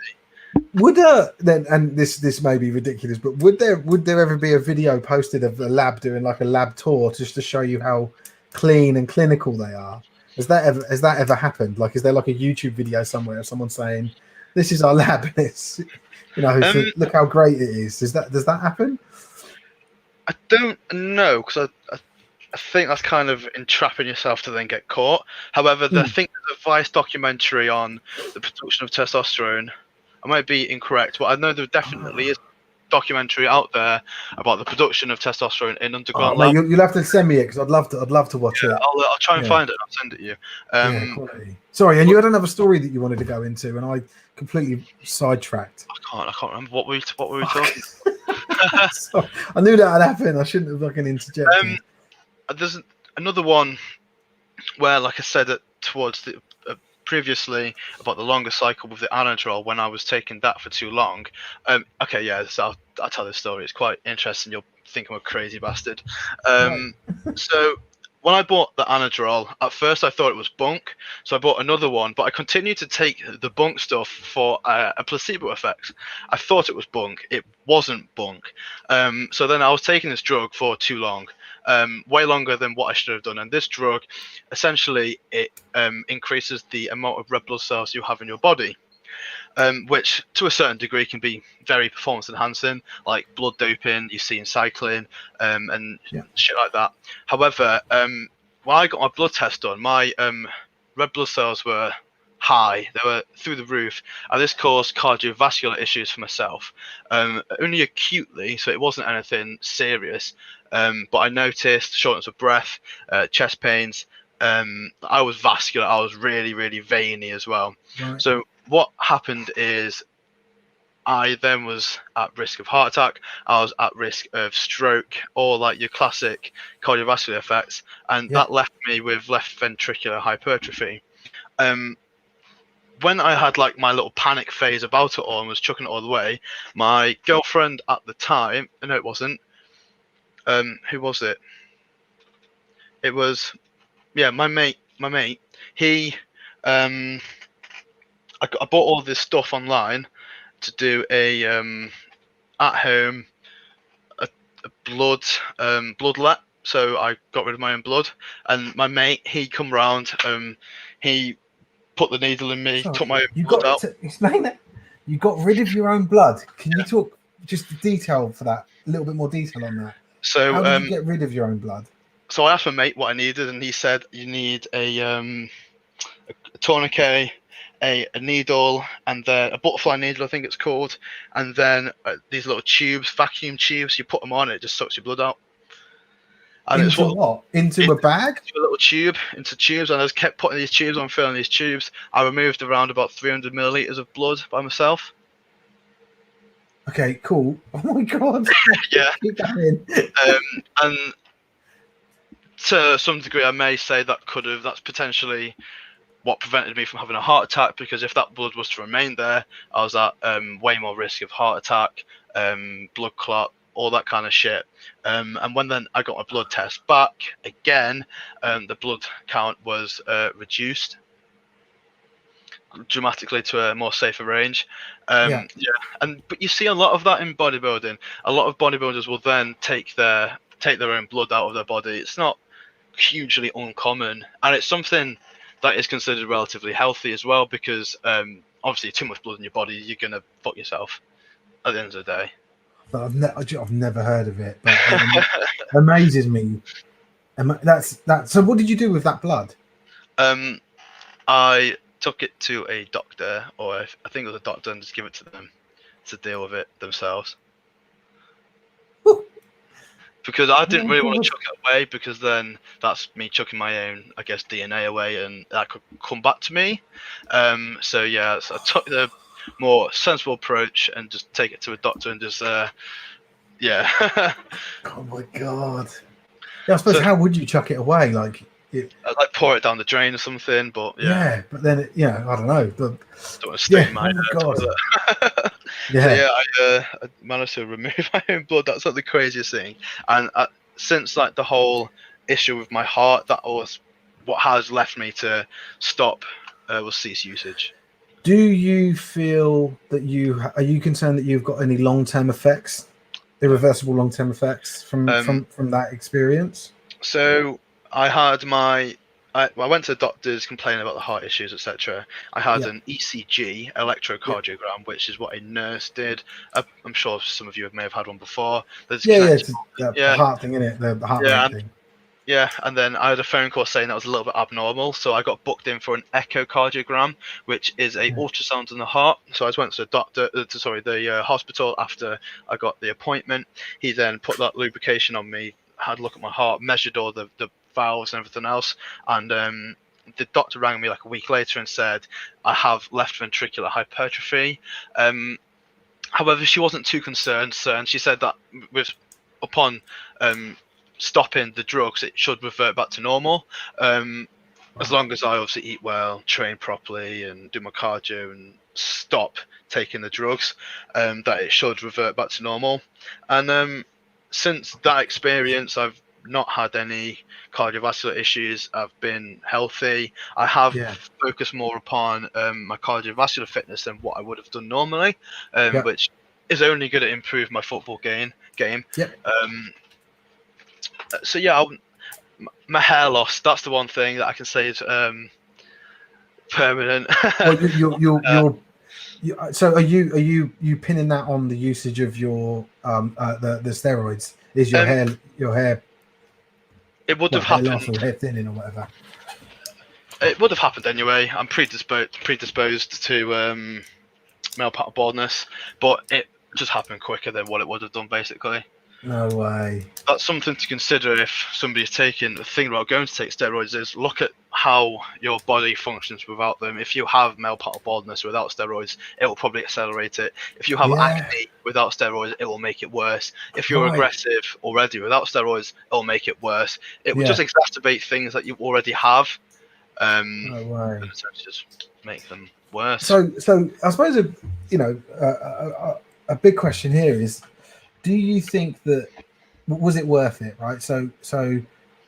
Would then, and this may be ridiculous, but would there ever be a video posted of a lab doing like a lab tour just to show you how clean and clinical they are? Has that ever happened? Like, is there like a YouTube video somewhere of someone saying, "This is our lab, and it's,
Um,
look how great it is"? Does that happen?
I don't know because I think that's kind of entrapping yourself to then get caught. However, I
Mm.
think there's a Vice documentary on the production of testosterone. I might be incorrect, but I know there definitely is a documentary out there about the production of testosterone in
Oh,
underground
mate,
labs.
you'll have to send me it because I'd love to watch
Yeah,
it.
I'll try and
Yeah,
find it and I'll send it to you.
yeah, quality. Sorry, and
But
you had another story that you wanted to go into, and I completely sidetracked.
I can't remember what we
Fuck.
talking.
Sorry. I knew that had happened. I shouldn't have fucking
um,
interjected.
there's another one where, like I said towards the previously about the longer cycle with the Anadrol when I was taking that for too long. Okay, yeah, so I'll tell this story. It's quite interesting. You'll think I'm a crazy bastard.
Right.
So when I bought the Anadrol, at first I thought it was bunk, so I bought another one, but I continued to take the bunk stuff for a placebo effect. I thought it was bunk. It wasn't bunk. So then I was taking this drug for too long, way longer than what I should have done. And this drug, essentially, it increases the amount of red blood cells you have in your body. Which to a certain degree can be very performance enhancing, like blood doping you see in cycling, and
Yeah.
shit like that. However, when I got my blood test done, my red blood cells were high; they were through the roof, and this caused cardiovascular issues for myself. Only acutely, so it wasn't anything serious. But I noticed shortness of breath, chest pains. I was vascular. I was really, really veiny as well.
Right.
So what happened is I then was at risk of heart attack. I was at risk of stroke, or like your classic cardiovascular effects, and
Yeah.
that left me with left ventricular hypertrophy. Um, when I had like my little panic phase about it all and was chucking it all the way, my girlfriend at the time, no, it wasn't. Who was it? It was, yeah, my mate. My mate. He, I bought all this stuff online to do a at home a bloodlet. So I got rid of my own blood, and my mate he come round. He put the needle in me,
Sorry,
took my own
you
blood
got
out.
to explain that. You got rid of your own blood. Can you talk just the detail for that? A little bit more detail on that. How
So
did you get rid of your own blood?
so I asked my mate what I needed, and he said you need a tourniquet, a needle, and then a butterfly needle, I think it's called, and then these little tubes, vacuum tubes. You put them on, it just sucks your blood out. And it's
Into
what
what? Into
into
a bag?
a little tube, into tubes, and I just kept putting these tubes on, filling these tubes. I removed around about 300 milliliters of blood by myself.
Okay, cool. Oh my god.
Yeah,
Keep going.
and to some degree, I may say that's potentially what prevented me from having a heart attack, because if that blood was to remain there, I was at way more risk of heart attack, blood clot, all that kind of shit. And when then I got my blood test back again, the blood count was reduced dramatically to a more safer range.
Yeah.
Yeah, but you see a lot of that in bodybuilding. A lot of bodybuilders will then take their own blood out of their body. It's not hugely uncommon, and it's something that is considered relatively healthy as well, because obviously too much blood in your body, you're gonna fuck yourself at the end of the day.
But I've never heard of it, but it amazes me. That's that. So, what did you do with that blood?
I took it to a doctor, or I think it was a doctor, and just give it to them to deal with it themselves. because I didn't
Oh
really want
God.
to chuck it away, because then that's me chucking my own, I guess, DNA away, and that could come back to me. So yeah, so I took the more sensible approach and just take it to a doctor and just yeah.
Oh my God. Yeah, I suppose
So
how would you chuck it away? Like,
I'd like pour it down the drain or something, but yeah,
yeah, but then I don't know.
don't want to
Yeah.
stain my
Oh my God.
toilet. So
Yeah.
yeah, I managed to remove my own blood. That's like the craziest thing. And since like the whole issue with my heart, that was what has left me to stop was cease usage.
Do you feel that are you concerned that you've got any long-term effects,
No.
irreversible long-term effects from
Um,
from that experience?
so I had I went to the doctors complaining about the heart issues, etc. I had
Yeah.
an ECG,
Yeah.
electrocardiogram, which is what a nurse did. I'm sure some of you may have had one before. There's
Yeah, yeah,
connected.
it's the
Yeah,
heart thing, isn't it? The heart
yeah,
rate
and
thing.
yeah, and then I had a phone call saying that was a little bit abnormal, so I got booked in for an echocardiogram, which is a
Yeah.
ultrasound in the heart. So I went to the doctor, the hospital after I got the appointment. He then put that lubrication on me, had a look at my heart, measured all the valves and everything else, and the doctor rang me like a week later and said I have left ventricular hypertrophy. However, she wasn't too concerned, and she said that upon stopping the drugs, it should revert back to normal. As long as I obviously eat well, train properly, and do my cardio and stop taking the drugs, that it should revert back to normal. And since that experience, I've not had any cardiovascular issues. I've been healthy. I have
Yeah.
focused more upon my cardiovascular fitness than what I would have done normally,
Yeah.
which is only going to improve my football game.
Yep.
So yeah, my hair loss. That's the one thing that I can say is permanent.
Well, so are you pinning that on the usage of your the steroids? Is your
Um,
hair
it would have
hair loss
happened.
or hair thinning or whatever?
It would have happened anyway. I'm predisposed to male pattern baldness, but it just happened quicker than what it would have done. Basically,
No way.
that's something to consider if somebody's taking. The thing about going to take steroids is look at how your body functions without them. If you have male pattern baldness without steroids, it will probably accelerate it. If you have
Yeah.
acne without steroids, it will make it worse. If you're
Right.
aggressive already without steroids, it will make it worse. It will
Yeah.
just exacerbate things that you already have.
No way.
And essentially just make them worse.
So I suppose a big question here is: do you think that was it worth it? Right. So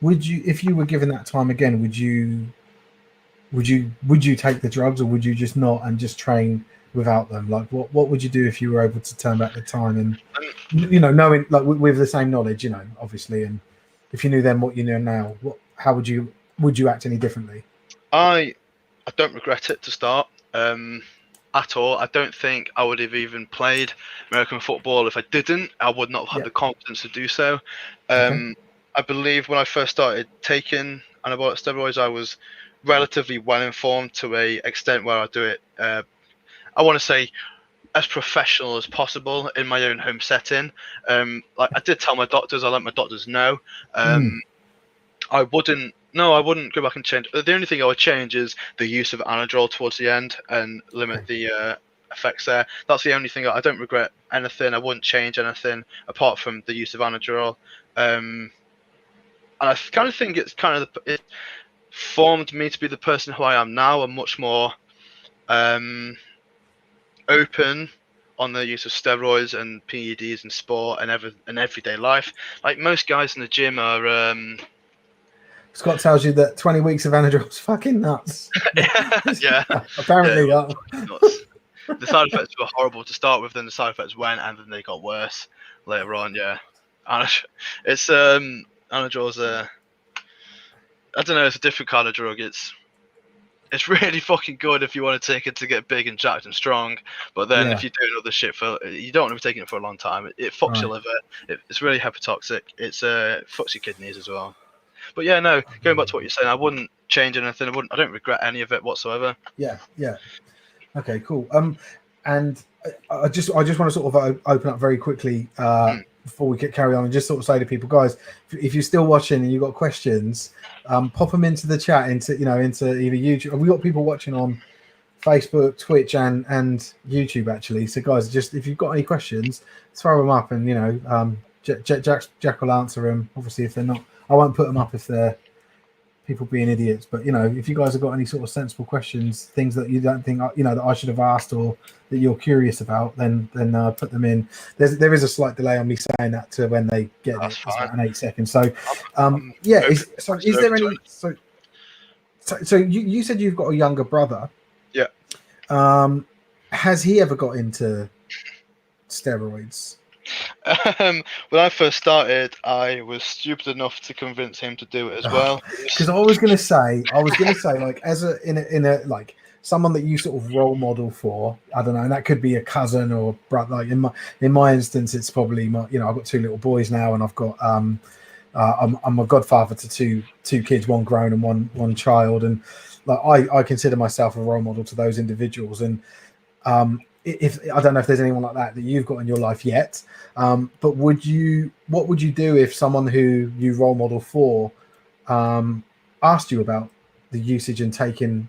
would you, if you were given that time again, would you take the drugs, or would you just not and just train without them? Like, what would you do if you were able to turn back the time and knowing, like, with the same knowledge, obviously, and if you knew then what you know now, how would you act any differently?
I don't regret it to start at all. I don't think I would have even played American football if I didn't. I would not have had the confidence to do so.
Okay.
I believe when I first started taking anabolic steroids, I was relatively well informed to a extent where I do it. I want to say as professional as possible in my own home setting. Like I did tell my doctors, I let my doctors know. I wouldn't go back and change. The only thing I would change is the use of Anadrol towards the end and limit the effects there. That's the only thing. I don't regret anything. I wouldn't change anything apart from the use of Anadrol. And I kind of think it formed me to be the person who I am now. I'm much more open on the use of steroids and PEDs in sport and everyday life. Like most guys in the gym are.
Scott tells you that 20 weeks of Anadrol is fucking nuts.
Yeah.
Apparently,
yeah, nuts. The side effects were horrible to start with, then the side effects went, and then they got worse later on. Yeah, it's Anadrol's I don't know, it's a different kind of drug. It's really fucking good if you want to take it to get big and jacked and strong. But then if you're doing other shit you don't want to be taking it for a long time. It fucks your liver. It's really hepatotoxic. It's fucks your kidneys as well. But yeah, no. Going back to what you're saying, I wouldn't change anything. I don't regret any of it whatsoever.
Yeah. Okay, cool. And I just want to sort of open up very quickly before we carry on, and just sort of say to people, guys, if you're still watching and you've got questions, pop them into the chat, into either YouTube. We've got people watching on Facebook, Twitch, and YouTube actually. So guys, just if you've got any questions, throw them up, and Jack will answer them. Obviously, if they're not, I won't put them up if they're people being idiots. But if you guys have got any sort of sensible questions, things that you don't think that I should have asked or that you're curious about, then put them in. There is a slight delay on me saying that to when they get it. It's about an 8 seconds. So is there any so you said you've got a younger brother?
Yeah.
Has he ever got into steroids?
When I first started, I was stupid enough to convince him to do it as well.
Because I was gonna say, like, as in a like someone that you sort of role model for, I don't know, and that could be a cousin or a brother. Like in my instance, it's probably my, I've got 2 little boys now, and I've got I'm a godfather to two kids, one grown and one child, and like I consider myself a role model to those individuals. And if I don't know if there's anyone like that you've got in your life yet, but what would you do if someone who you role model for asked you about the usage and taking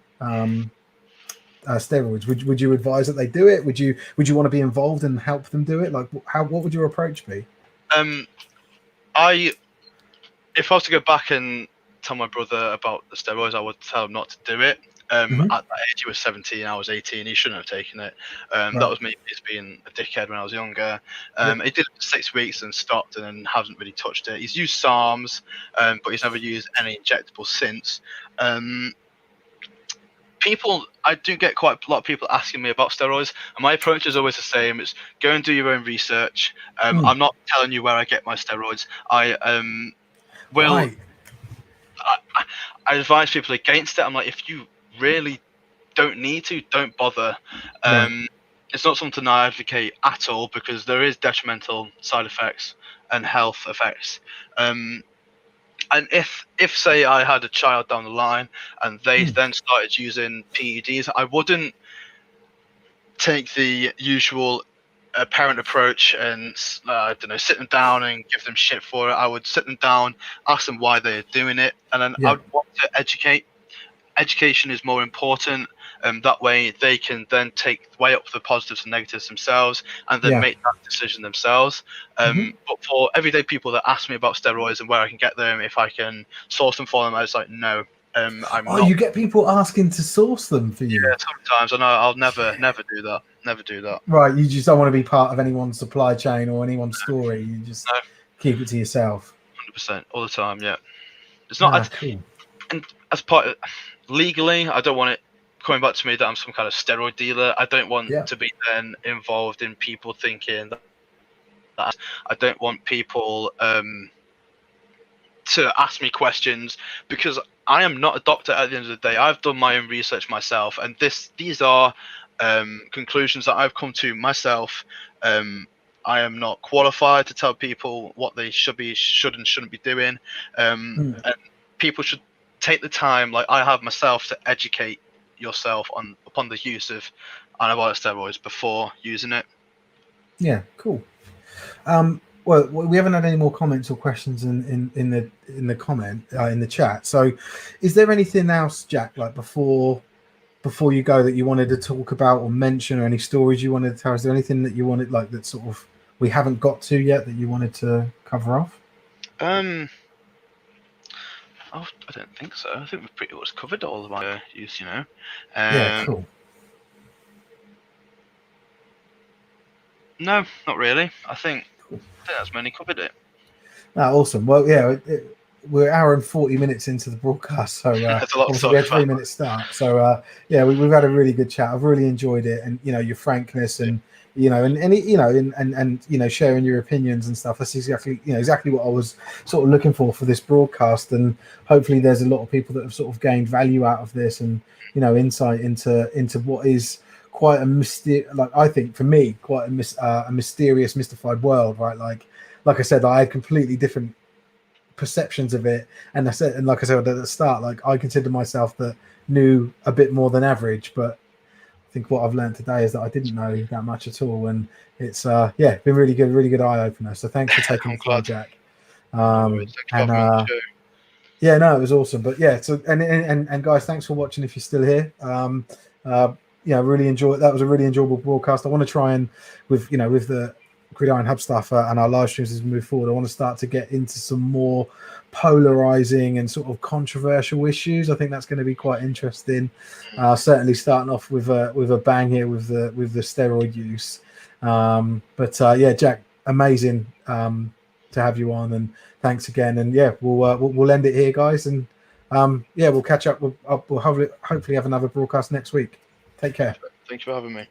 steroids? Would you advise that they do it? Would you want to be involved and help them do it? Like, what would your approach be?
If I was to go back and tell my brother about the steroids, I would tell him not to do it. At that age, he was 17, I was 18. He shouldn't have taken it. Right. That was me just being a dickhead when I was younger. He did it for 6 weeks and stopped, and then hasn't really touched it. He's used SARMs, but he's never used any injectables since. I do get quite a lot of people asking me about steroids, and my approach is always the same. It's go and do your own research. I'm not telling you where I get my steroids. I advise people against it. I'm like, if you really don't need to, don't bother. It's not something I advocate at all, because there is detrimental side effects and health effects. And if say I had a child down the line and they then started using PEDs, I wouldn't take the usual parent approach and sit them down and give them shit for it. I would sit them down, ask them why they're doing it, and then I would want to educate. Education is more important, that way they can then weigh up the positives and negatives themselves, and then make that decision themselves. But for everyday people that ask me about steroids and where I can get them, if I can source them for them, I was like, no.
You get people asking to source them for you?
Yeah, sometimes. I know. I'll never do that. Never do that.
Right, you just don't want to be part of anyone's supply chain or anyone's story. You just keep it to yourself.
100%, all the time. Yeah, it's not.
Cool.
And as part of, legally, I don't want it coming back to me that I'm some kind of steroid dealer. I don't want to be then involved in people thinking that. I don't want people to ask me questions, because I am not a doctor at the end of the day. I've done my own research myself, and these are conclusions that I've come to myself. I am not qualified to tell people what they should and shouldn't be doing. And people should take the time, like I have myself, to educate yourself upon the use of anabolic steroids before using it. Yeah,
cool. Well, we haven't had any more comments or questions in the chat. So, is there anything else, Jack, like before you go, that you wanted to talk about or mention, or any stories you wanted to tell? Is there anything that you wanted, like, that sort of we haven't got to yet that you wanted to cover off?
I don't think so. I think we've pretty much covered all of my use,
yeah, cool.
No, not really. I think that's mainly covered it.
Awesome. Well, yeah, we're an hour and 40 minutes into the broadcast, so
that's a lot.
Obviously we had 3 minutes start. So yeah, we've had a really good chat. I've really enjoyed it, and your frankness and and sharing your opinions and stuff. That's exactly what I was sort of looking for this broadcast, and hopefully there's a lot of people that have sort of gained value out of this, and insight into what is quite a I think for me quite a mysterious, mystified world, right? Like I said, I had completely different perceptions of it, and like I said at the start, like I consider myself that knew a bit more than average, but think what I've learned today is that I didn't know that much at all, and it's been really good eye opener. So thanks for taking
I'm
the time,
glad.
Jack.
No worries. Thanks for
And
having me on the show.
yeah, no, it was awesome. But yeah, so and guys, thanks for watching. If you're still here, really enjoy it. That was a really enjoyable broadcast. I want to try and with the Gridiron Hub stuff and our live streams as we move forward, I want to start to get into some more polarizing and sort of controversial issues. I think that's going to be quite interesting. Certainly starting off with a bang here with the steroid use. Yeah, Jack, amazing to have you on, and thanks again. And yeah, we'll end it here, guys. And we'll catch up. We'll hopefully have another broadcast next week. Take care.
Thanks for having me.